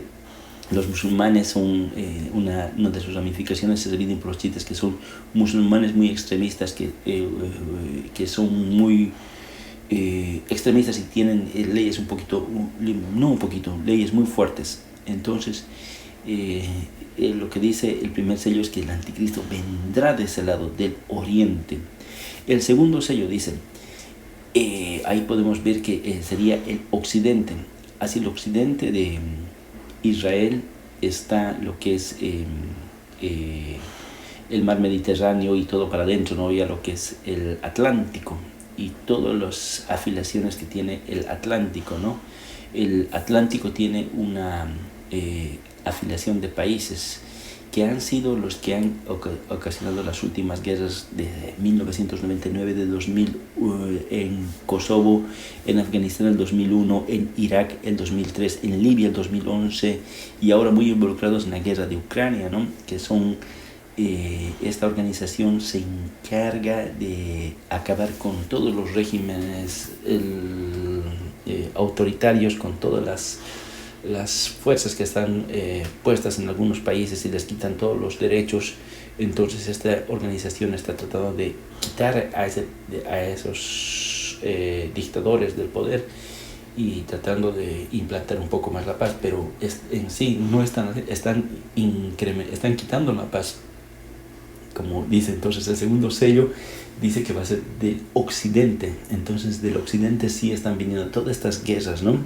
los musulmanes son, una de sus ramificaciones se dividen por los chiitas, que son musulmanes muy extremistas, que son muy extremistas y tienen leyes leyes muy fuertes. Entonces, lo que dice el primer sello es que el anticristo vendrá de ese lado, del oriente. El segundo sello dice, ahí podemos ver que sería el occidente. Hacia el occidente de Israel está lo que es el mar Mediterráneo y todo para adentro, ¿no? Ya lo que es el Atlántico y todas las afiliaciones que tiene el Atlántico, ¿no? El Atlántico tiene una afiliación de países que han sido los que han ocasionado las últimas guerras de 1999, de 2000 en Kosovo, en Afganistán el 2001, en Irak el 2003, en Libia el 2011 y ahora muy involucrados en la guerra de Ucrania, ¿no? Que son esta organización se encarga de acabar con todos los regímenes autoritarios, con todas las fuerzas que están puestas en algunos países y les quitan todos los derechos. Entonces esta organización está tratando de quitar a esos dictadores del poder y tratando de implantar un poco más la paz, pero en sí no están quitando la paz, como dice. Entonces el segundo sello dice que va a ser del occidente. Entonces del occidente sí están viniendo todas estas guerras, ¿no?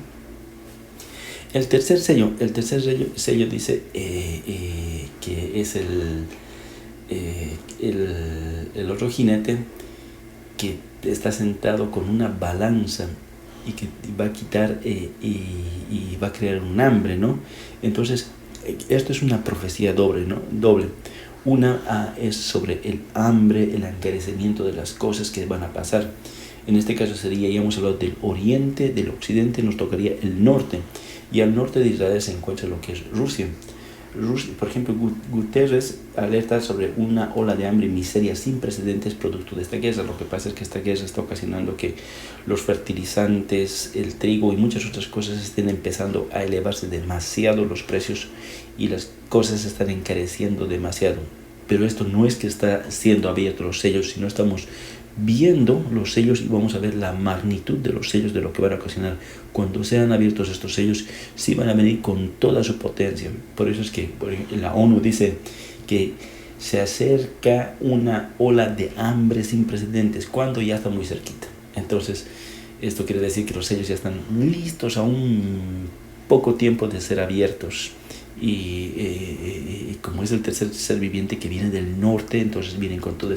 El tercer sello dice que es el otro jinete que está sentado con una balanza y que va a quitar y va a crear un hambre, ¿no? Entonces, esto es una profecía doble, ¿no? Una es sobre el hambre, el encarecimiento de las cosas que van a pasar. En este caso sería, ya hemos hablado del oriente, del occidente, nos tocaría el norte. Y al norte de Israel se encuentra lo que es Rusia. Por ejemplo, Guterres alerta sobre una ola de hambre y miseria sin precedentes producto de esta guerra. Lo que pasa es que esta guerra está ocasionando que los fertilizantes, el trigo y muchas otras cosas estén empezando a elevarse demasiado los precios y las cosas se están encareciendo demasiado. Pero esto no es que está siendo abiertos los sellos, sino estamos viendo los sellos y vamos a ver la magnitud de los sellos, de lo que van a ocasionar. Cuando sean abiertos estos sellos, sí van a venir con toda su potencia. Por eso es que la ONU dice que se acerca una ola de hambre sin precedentes, cuando ya está muy cerquita. Entonces, esto quiere decir que los sellos ya están listos a un poco tiempo de ser abiertos. Y como es el tercer ser viviente que viene del norte, entonces vienen con toda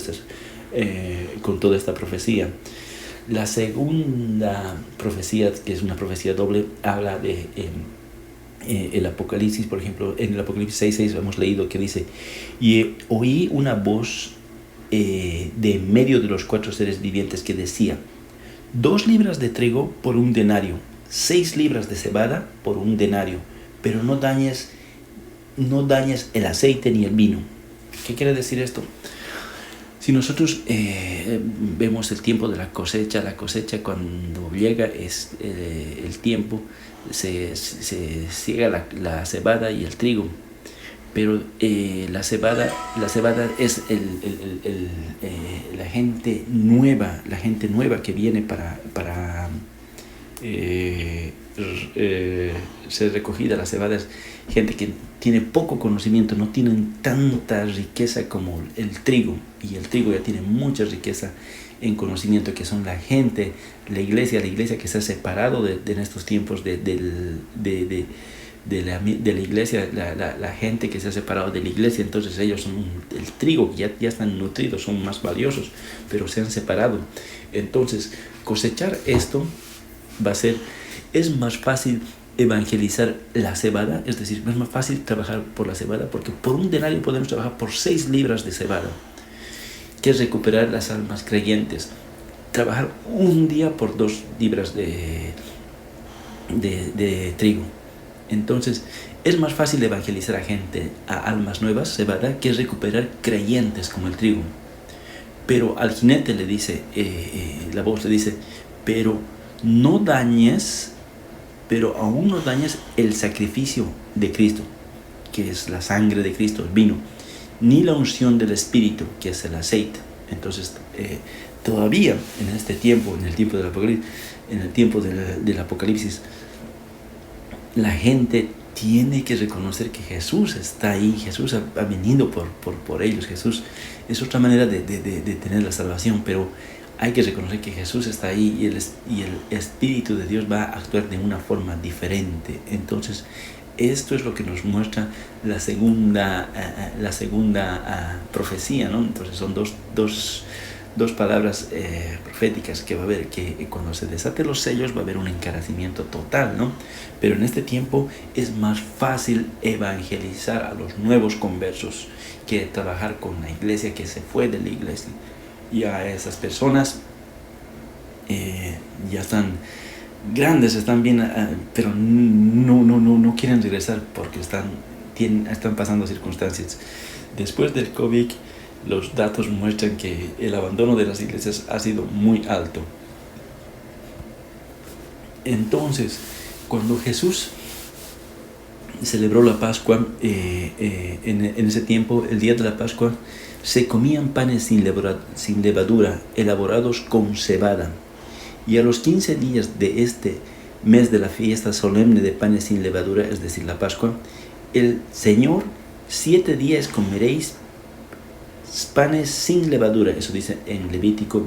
esta profecía. La segunda profecía, que es una profecía doble, habla de el Apocalipsis. Por ejemplo, en el Apocalipsis 6:6 hemos leído que dice: y oí una voz de medio de los 4 seres vivientes que decía: 2 libras de trigo por 1 denario, 6 libras de cebada por 1 denario, pero no dañes el aceite ni el vino. ¿Qué quiere decir esto? Si nosotros vemos el tiempo de la cosecha cuando llega es el tiempo, se ciega la cebada y el trigo, pero la cebada es la gente nueva que viene para ser recogida la cebada es gente que tiene poco conocimiento, no tienen tanta riqueza como el trigo, y el trigo ya tiene mucha riqueza en conocimiento, que son la gente, la iglesia que se ha separado en estos tiempos de la iglesia, la gente que se ha separado de la iglesia. Entonces ellos son el trigo, ya están nutridos, son más valiosos, pero se han separado. Entonces cosechar esto es más fácil evangelizar la cebada, es decir, es más fácil trabajar por la cebada, porque por un denario podemos trabajar por 6 libras de cebada, que es recuperar las almas creyentes. Trabajar un día por 2 libras de trigo. Entonces es más fácil evangelizar a gente, a almas nuevas, cebada, que es recuperar creyentes como el trigo. Pero al jinete le dice, la voz le dice, pero aún no dañes el sacrificio de Cristo, que es la sangre de Cristo, el vino, ni la unción del Espíritu, que es el aceite. Entonces, todavía en este tiempo, en el tiempo del Apocalipsis, la gente tiene que reconocer que Jesús está ahí, Jesús ha venido por ellos. Jesús es otra manera de tener la salvación, pero hay que reconocer que Jesús está ahí, y el Espíritu de Dios va a actuar de una forma diferente. Entonces, esto es lo que nos muestra la segunda profecía, ¿no? Entonces son dos palabras proféticas que va a haber, que cuando se desaten los sellos va a haber un encarecimiento total, ¿no? Pero en este tiempo es más fácil evangelizar a los nuevos conversos que trabajar con la iglesia que se fue de la iglesia. Y a esas personas ya están grandes, están bien, pero no quieren regresar porque están pasando circunstancias. Después del COVID, los datos muestran que el abandono de las iglesias ha sido muy alto. Entonces, cuando Jesús celebró la Pascua, en ese tiempo, el día de la Pascua, se comían panes sin levadura, elaborados con cebada. Y a los 15 días de este mes de la fiesta solemne de panes sin levadura, es decir, la Pascua, el Señor, 7 días comeréis panes sin levadura. Eso dice en Levítico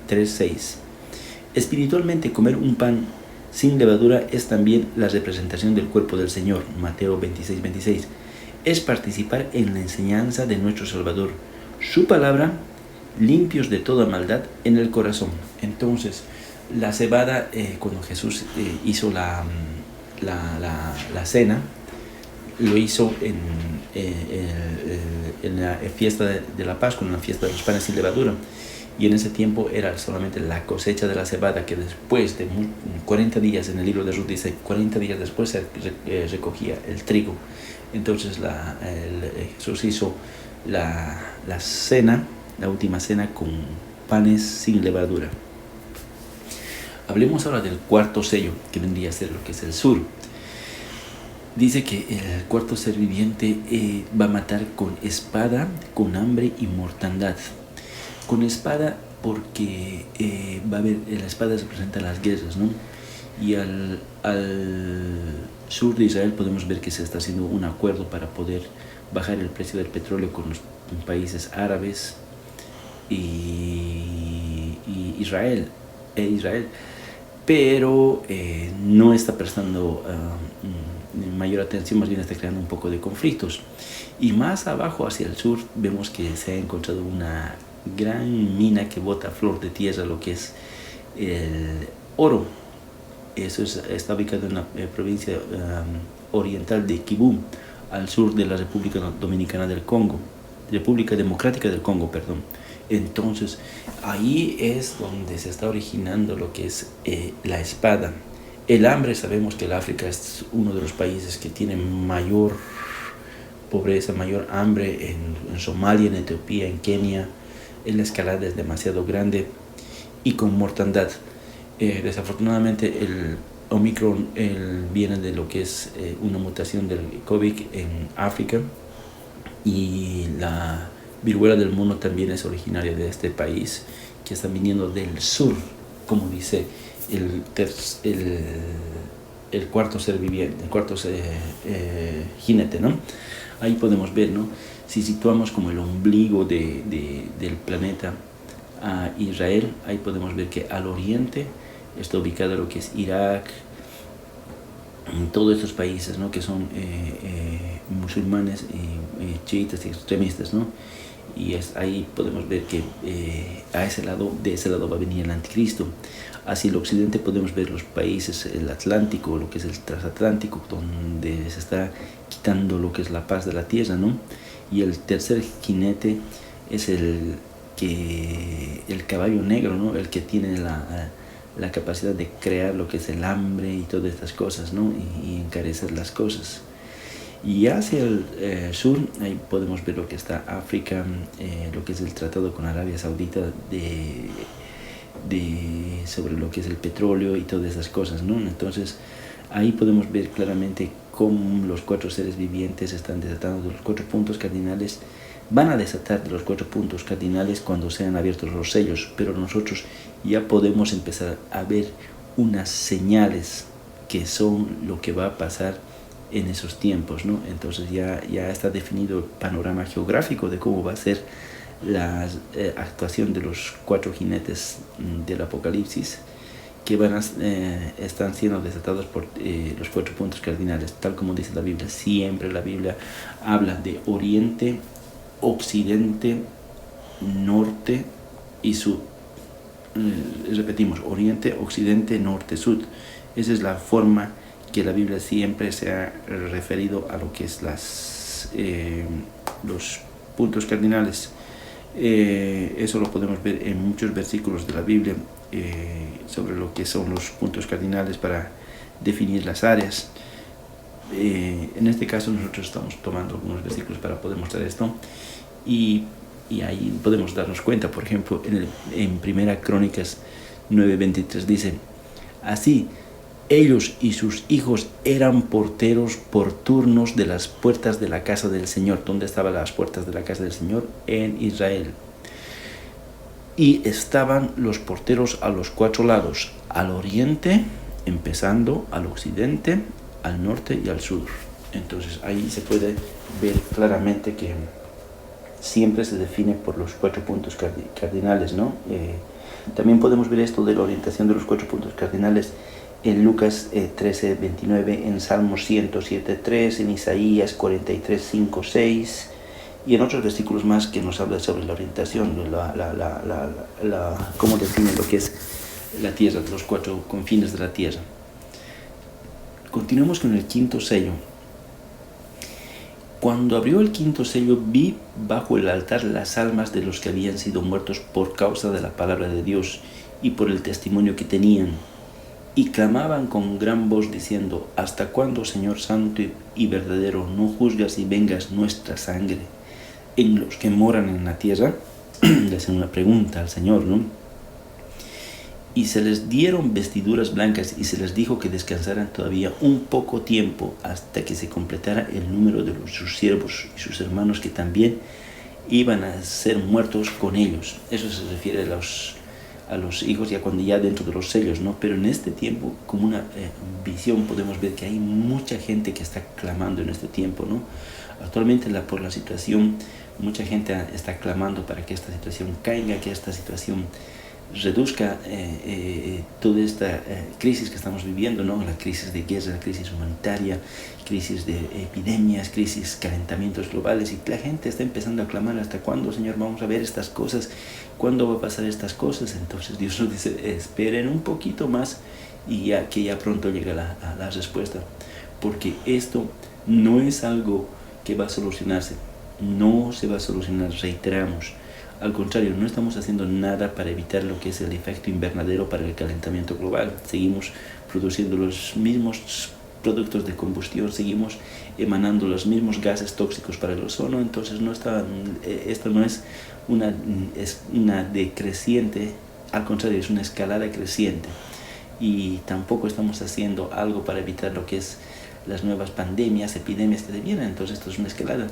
23:6. Espiritualmente, comer un pan sin levadura es también la representación del cuerpo del Señor. Mateo 26:26. Es participar en la enseñanza de nuestro Salvador, su palabra, limpios de toda maldad en el corazón. Entonces, la cebada, cuando Jesús hizo la cena, lo hizo en la fiesta de la Pascua, en la fiesta de los panes sin levadura. Y en ese tiempo era solamente la cosecha de la cebada, que después de 40 días, en el libro de Ruth dice, 40 días después se recogía el trigo. Entonces Jesús hizo la cena, la última cena, con panes sin levadura. Hablemos ahora del cuarto sello, que vendría a ser lo que es el sur. Dice que el cuarto ser viviente va a matar con espada, con hambre y mortandad. Con espada porque va a haber, la espada representa las guerras, ¿no? Y al sur de Israel podemos ver que se está haciendo un acuerdo para poder bajar el precio del petróleo con los países árabes y Israel. Pero no está prestando mayor atención, más bien está creando un poco de conflictos. Y más abajo, hacia el sur, vemos que se ha encontrado una gran mina que bota flor de tierra, lo que es el oro. Eso está ubicado en la provincia oriental de Kibú, al sur de la República Democrática del Congo, perdón. Entonces, ahí es donde se está originando lo que es la espada. El hambre, sabemos que el África es uno de los países que tiene mayor pobreza, mayor hambre, en Somalia, en Etiopía, en Kenia. La escalada es demasiado grande y con mortandad. Desafortunadamente el Omicron viene de lo que es una mutación del COVID en África, y la viruela del mono también es originaria de este país, que está viniendo del sur, como dice el cuarto ser viviente, el cuarto jinete, ¿no? Ahí podemos ver, ¿no? Si situamos como el ombligo del planeta a Israel, ahí podemos ver que al oriente está ubicado lo que es Irak, todos estos países, ¿no? Que son musulmanes y chiitas y extremistas, ¿no? Y ahí podemos ver que de ese lado va a venir el anticristo. Hacia el occidente podemos ver los países, el Atlántico, lo que es el transatlántico, donde se está quitando lo que es la paz de la tierra, ¿no? Y el tercer jinete es el caballo negro, ¿no? El que tiene la capacidad de crear lo que es el hambre y todas estas cosas, ¿no? Y encarecer las cosas. Y hacia el sur, ahí podemos ver lo que está África, lo que es el tratado con Arabia Saudita sobre lo que es el petróleo y todas esas cosas, ¿no? Entonces, ahí podemos ver claramente cómo los 4 seres vivientes están desatando de los 4 puntos cardinales. Van a desatar de los 4 puntos cardinales cuando sean abiertos los sellos, pero nosotros ya podemos empezar a ver unas señales que son lo que va a pasar en esos tiempos, ¿no? Entonces ya está definido el panorama geográfico de cómo va a ser la actuación de los 4 jinetes del Apocalipsis, que están siendo desatados por los 4 puntos cardinales, tal como dice la Biblia. Siempre la Biblia habla de oriente, occidente, norte y sur. Repetimos, oriente, occidente, norte, sur. Esa es la forma que la Biblia siempre se ha referido a lo que es los puntos cardinales. Eso lo podemos ver en muchos versículos de la Biblia sobre lo que son los puntos cardinales para definir las áreas. En este caso nosotros estamos tomando algunos versículos para poder mostrar esto, y ahí podemos darnos cuenta. Por ejemplo, en Primera Crónicas 9:23 dice: así ellos y sus hijos eran porteros por turnos de las puertas de la casa del Señor. ¿Dónde estaban las puertas de la casa del Señor? En Israel. Y estaban los porteros a los 4 lados, al oriente, empezando al occidente, al norte y al sur. Entonces ahí se puede ver claramente que siempre se define por los 4 puntos cardinales, ¿no? También podemos ver esto de la orientación de los 4 puntos cardinales en Lucas 13:29, en Salmos 107:3, en Isaías 43:5-6 y en otros versículos más que nos habla sobre la orientación, cómo define lo que es la tierra, los 4 confines de la tierra. Continuamos con el 5º sello. Cuando abrió el 5º sello, vi bajo el altar las almas de los que habían sido muertos por causa de la palabra de Dios y por el testimonio que tenían. Y clamaban con gran voz diciendo: ¿hasta cuándo, Señor santo y verdadero, no juzgas y vengas nuestra sangre en los que moran en la tierra? Le hacen una pregunta al Señor, ¿no? Y se les dieron vestiduras blancas y se les dijo que descansaran todavía un poco tiempo hasta que se completara el número de sus siervos y sus hermanos que también iban a ser muertos con ellos. Eso se refiere a los hijos ya cuando ya dentro de los sellos, ¿no? Pero en este tiempo, como una visión, podemos ver que hay mucha gente que está clamando en este tiempo, ¿no? Actualmente por la situación, mucha gente está clamando para que esta situación caiga, que esta situación reduzca toda esta crisis que estamos viviendo, ¿no? La crisis de guerra, la crisis humanitaria, crisis de epidemias, crisis, calentamientos globales, y la gente está empezando a clamar: ¿hasta cuándo, Señor, vamos a ver estas cosas? ¿Cuándo va a pasar estas cosas? Entonces Dios nos dice: esperen un poquito más y ya pronto llega la respuesta, porque esto no es algo que va a solucionarse, no se va a solucionar, reiteramos. Al contrario, no estamos haciendo nada para evitar lo que es el efecto invernadero para el calentamiento global. Seguimos produciendo los mismos productos de combustión, seguimos emanando los mismos gases tóxicos para el ozono. Entonces esto no es una decreciente, al contrario, es una escalada creciente. Y tampoco estamos haciendo algo para evitar lo que es las nuevas pandemias, epidemias que se vienen. Entonces esto es una escalada.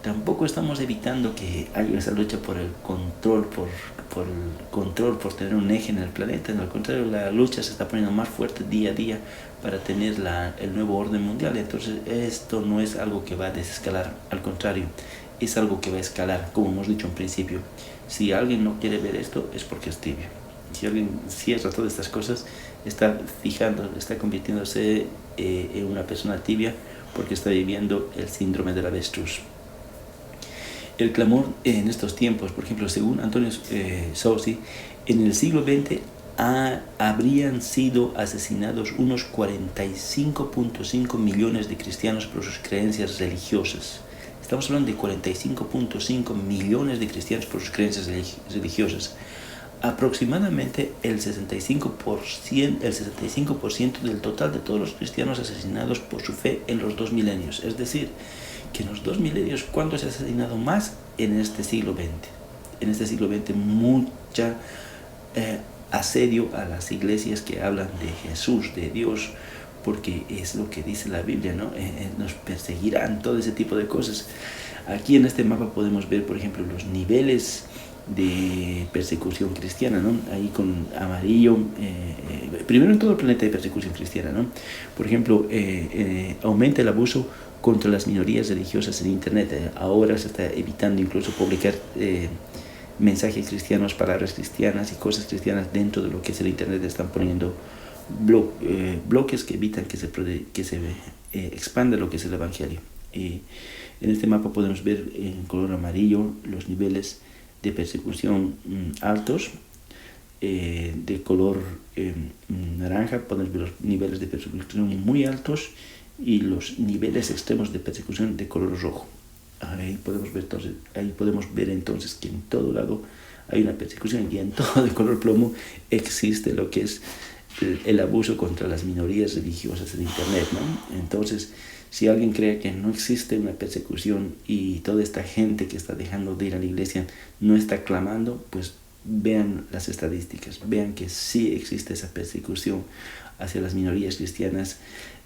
Tampoco estamos evitando que haya esa lucha por el control, por tener un eje en el planeta. Al contrario, la lucha se está poniendo más fuerte día a día para tener el nuevo orden mundial. Entonces esto no es algo que va a desescalar, al contrario, es algo que va a escalar, como hemos dicho en principio. Si alguien no quiere ver esto, es porque es tibio. Si alguien cierra todas estas cosas, está convirtiéndose en una persona tibia, porque está viviendo el síndrome del avestruz. El clamor en estos tiempos, por ejemplo, según Antonio Sousi, en el siglo XX habrían sido asesinados unos 45.5 millones de cristianos por sus creencias religiosas. Estamos hablando de 45.5 millones de cristianos por sus creencias religiosas. Aproximadamente el 65% del total de todos los cristianos asesinados por su fe en los 2 milenios. Es decir, que en los 2 milenios, ¿cuánto se ha asesinado más? En este siglo XX. En este siglo XX, mucha asedio a las iglesias que hablan de Jesús, de Dios, porque es lo que dice la Biblia, ¿no? Nos perseguirán, todo ese tipo de cosas. Aquí en este mapa podemos ver, por ejemplo, los niveles de persecución cristiana, ¿no? Ahí con amarillo, primero en todo el planeta de persecución cristiana, ¿no? Por ejemplo, aumenta el abuso contra las minorías religiosas en Internet. Ahora se está evitando incluso publicar mensajes cristianos, palabras cristianas y cosas cristianas dentro de lo que es el Internet. Están poniendo bloques que evitan que se expanda lo que es el Evangelio. En este mapa podemos ver en color amarillo los niveles de persecución altos. De color naranja podemos ver los niveles de persecución muy altos y los niveles extremos de persecución de color rojo. Ahí podemos ver entonces que en todo lado hay una persecución, y en todo de color plomo existe lo que es el abuso contra las minorías religiosas en Internet, ¿no? Entonces, si alguien cree que no existe una persecución y toda esta gente que está dejando de ir a la iglesia no está clamando, pues vean las estadísticas, vean que sí existe esa persecución hacia las minorías cristianas,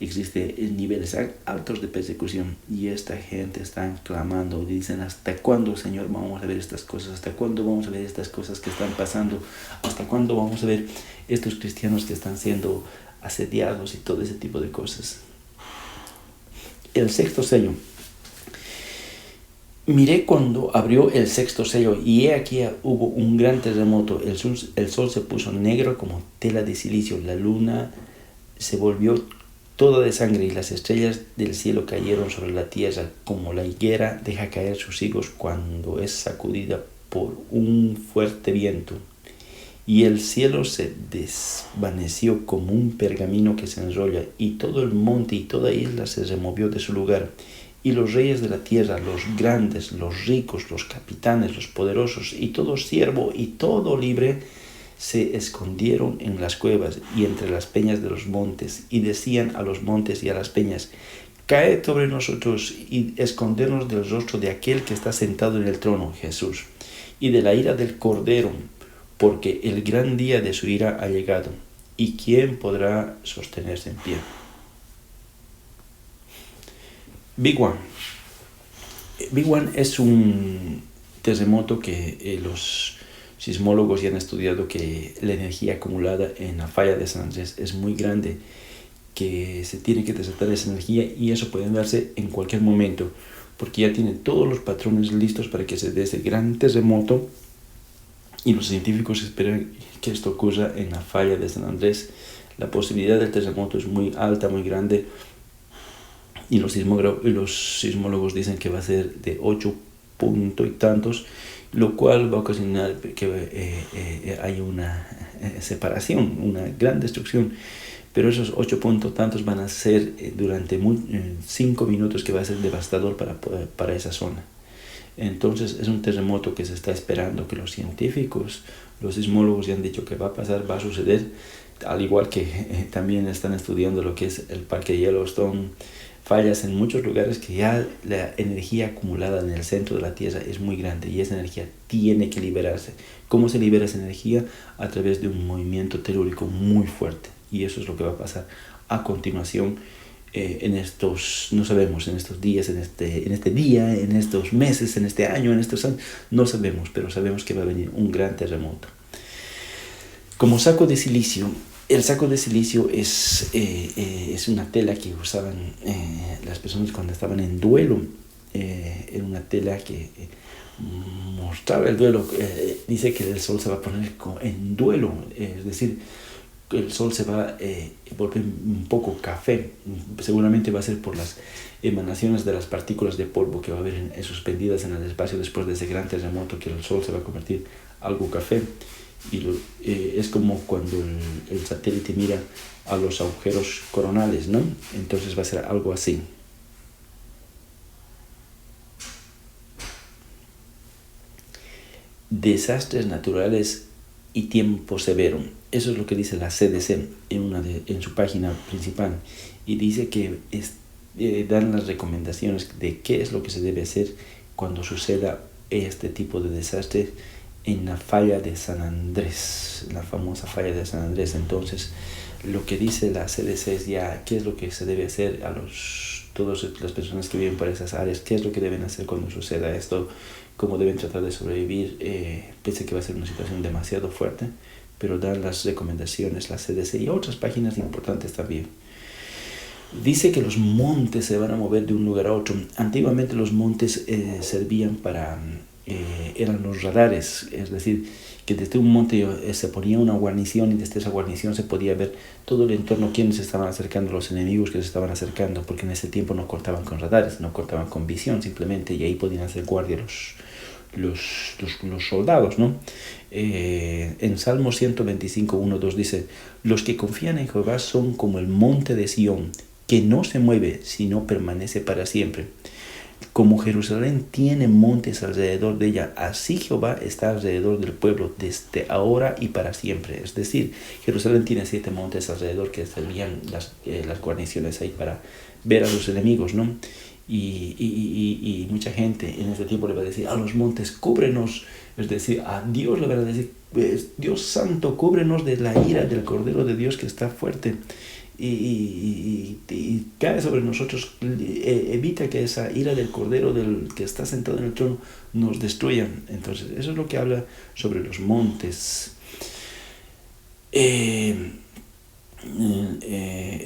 existe niveles altos de persecución, y esta gente está clamando, dicen: ¿hasta cuándo, Señor, vamos a ver estas cosas? ¿Hasta cuándo vamos a ver estas cosas que están pasando? ¿Hasta cuándo vamos a ver estos cristianos que están siendo asediados y todo ese tipo de cosas? El sexto sello. Miré cuando abrió el sexto sello, y he aquí hubo un gran terremoto. El sol se puso negro como tela de silicio, la luna se volvió toda de sangre, y las estrellas del cielo cayeron sobre la tierra, como la higuera deja caer sus higos cuando es sacudida por un fuerte viento. Y el cielo se desvaneció como un pergamino que se enrolla, y todo el monte y toda isla se removió de su lugar. Y los reyes de la tierra, los grandes, los ricos, los capitanes, los poderosos, y todo siervo y todo libre, se escondieron en las cuevas y entre las peñas de los montes, y decían a los montes y a las peñas: caed sobre nosotros y escondernos del rostro de aquel que está sentado en el trono, Jesús, y de la ira del Cordero, porque el gran día de su ira ha llegado, y ¿quién podrá sostenerse en pie? Big One. Big One es un terremoto que los sismólogos ya han estudiado, que la energía acumulada en la falla de San Andrés es muy grande, que se tiene que desatar esa energía, y eso puede darse en cualquier momento, porque ya tiene todos los patrones listos para que se dé ese gran terremoto, y los científicos esperan que esto ocurra en la falla de San Andrés. La posibilidad del terremoto es muy alta, muy grande, y los sismólogos dicen que va a ser de 8 puntos y tantos, lo cual va a ocasionar que haya una separación, una gran destrucción. Pero esos 8 puntos tantos van a ser durante 5 minutos, que va a ser devastador para esa zona. Entonces es un terremoto que se está esperando, que los científicos, los sismólogos ya han dicho que va a pasar, va a suceder, al igual que también están estudiando lo que es el Parque Yellowstone. Fallas en muchos lugares que ya la energía acumulada en el centro de la Tierra es muy grande, y esa energía tiene que liberarse. ¿Cómo se libera esa energía? A través de un movimiento telúrico muy fuerte, y eso es lo que va a pasar a continuación en estos, no sabemos, en estos días, en este día, en estos meses, en este año, en estos años, no sabemos, pero sabemos que va a venir un gran terremoto. Como saco de silicio, el saco de silicio es una tela que usaban las personas cuando estaban en duelo. Era una tela que mostraba el duelo. Dice que el sol se va a poner en duelo, es decir, el sol se va a volver un poco café. Seguramente va a ser por las emanaciones de las partículas de polvo que va a haber suspendidas en el espacio después de ese gran terremoto, que el sol se va a convertir algo café. Y es como cuando el satélite mira a los agujeros coronales, ¿no? Entonces va a ser algo así. Desastres naturales y tiempo severo. Eso es lo que dice la CDC en su página principal. Y dice que dan las recomendaciones de qué es lo que se debe hacer cuando suceda este tipo de desastre en la falla de San Andrés, la famosa falla de San Andrés. Entonces, lo que dice la CDC es ya qué es lo que se debe hacer a todas las personas que viven por esas áreas, qué es lo que deben hacer cuando suceda esto, cómo deben tratar de sobrevivir, pese a que va a ser una situación demasiado fuerte, pero dan las recomendaciones la CDC y otras páginas importantes también. Dice que los montes se van a mover de un lugar a otro. Antiguamente los montes servían para... eran los radares, es decir, que desde un monte se ponía una guarnición y desde esa guarnición se podía ver todo el entorno, quiénes se estaban acercando, los enemigos que se estaban acercando, porque en ese tiempo no cortaban con radares, no cortaban con visión simplemente, y ahí podían hacer guardia los soldados, ¿no? En Salmo 125, 1, 2 dice: los que confían en Jehová son como el monte de Sión, que no se mueve, sino permanece para siempre. Como Jerusalén tiene montes alrededor de ella, así Jehová está alrededor del pueblo desde ahora y para siempre. Es decir, Jerusalén tiene 7 montes alrededor que servían las guarniciones ahí para ver a los enemigos, ¿no? Y mucha gente en este tiempo le va a decir: a los montes, cúbrenos. Es decir, a Dios le va a decir: Dios santo, cúbrenos de la ira del Cordero de Dios que está fuerte. Y cae sobre nosotros, evita que esa ira del Cordero del que está sentado en el trono nos destruya. Entonces, eso es lo que habla sobre los montes.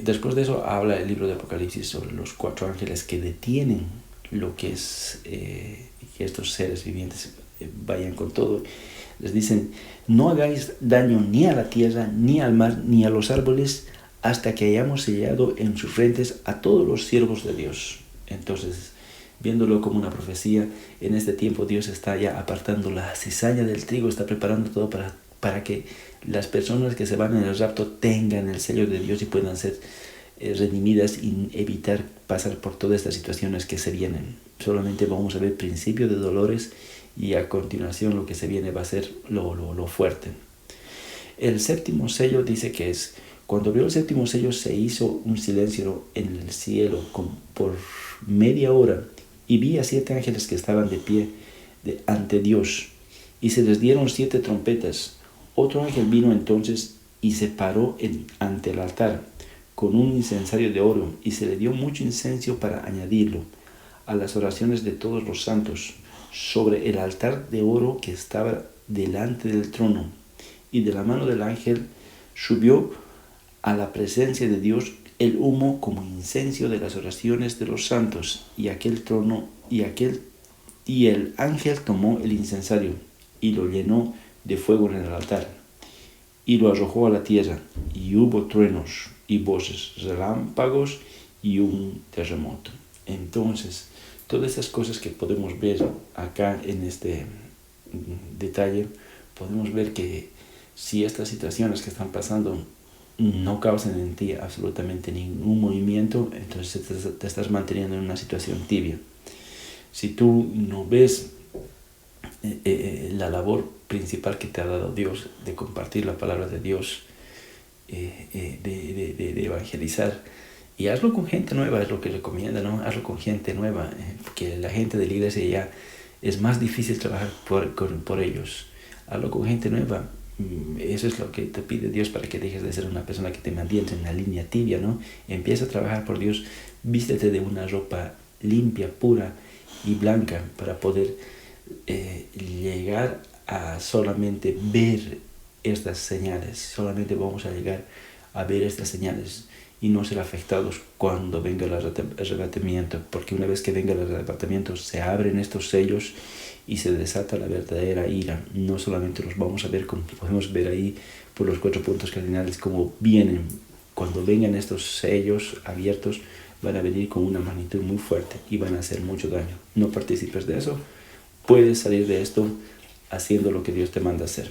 Después de eso habla el libro de Apocalipsis sobre los 4 ángeles que detienen lo que es que estos seres vivientes vayan con todo. Les dicen: no hagáis daño ni a la tierra, ni al mar, ni a los árboles, hasta que hayamos sellado en sus frentes a todos los siervos de Dios. Entonces, viéndolo como una profecía, en este tiempo Dios está ya apartando la cizaña del trigo, está preparando todo para que las personas que se van en el rapto tengan el sello de Dios y puedan ser redimidas y evitar pasar por todas estas situaciones que se vienen. Solamente vamos a ver principio de dolores y a continuación lo que se viene va a ser lo fuerte. El séptimo sello dice que es: cuando abrió el séptimo sello se hizo un silencio en el cielo por media hora, y vi a 7 ángeles que estaban de pie ante Dios, y se les dieron 7 trompetas. Otro ángel vino entonces y se paró ante el altar con un incensario de oro, y se le dio mucho incienso para añadirlo a las oraciones de todos los santos sobre el altar de oro que estaba delante del trono. Y de la mano del ángel subió a la presencia de Dios el humo como incienso de las oraciones de los santos, y el ángel tomó el incensario y lo llenó de fuego en el altar y lo arrojó a la tierra, y hubo truenos y voces, relámpagos y un terremoto. Entonces, todas esas cosas que podemos ver acá en este detalle, podemos ver que si estas situaciones que están pasando no causan en ti absolutamente ningún movimiento, entonces te estás manteniendo en una situación tibia. Si tú no ves la labor principal que te ha dado Dios de compartir la palabra de Dios, de evangelizar, y hazlo con gente nueva, es lo que recomienda, ¿no? Hazlo con gente nueva, porque la gente de la iglesia ya es más difícil trabajar por ellos. Hazlo con gente nueva. Eso es lo que te pide Dios para que dejes de ser una persona que te mantienes en la línea tibia, ¿no? Empieza a trabajar por Dios, vístete de una ropa limpia, pura y blanca para poder llegar a solamente ver estas señales. Solamente vamos a llegar a ver estas señales y no ser afectados cuando venga el arrebatamiento, porque una vez que venga el arrebatamiento se abren estos sellos y se desata la verdadera ira. No solamente los vamos a ver como podemos ver ahí por los 4 puntos cardinales como vienen. Cuando vengan estos sellos abiertos van a venir con una magnitud muy fuerte y van a hacer mucho daño. No participes de eso. Puedes salir de esto haciendo lo que Dios te manda hacer.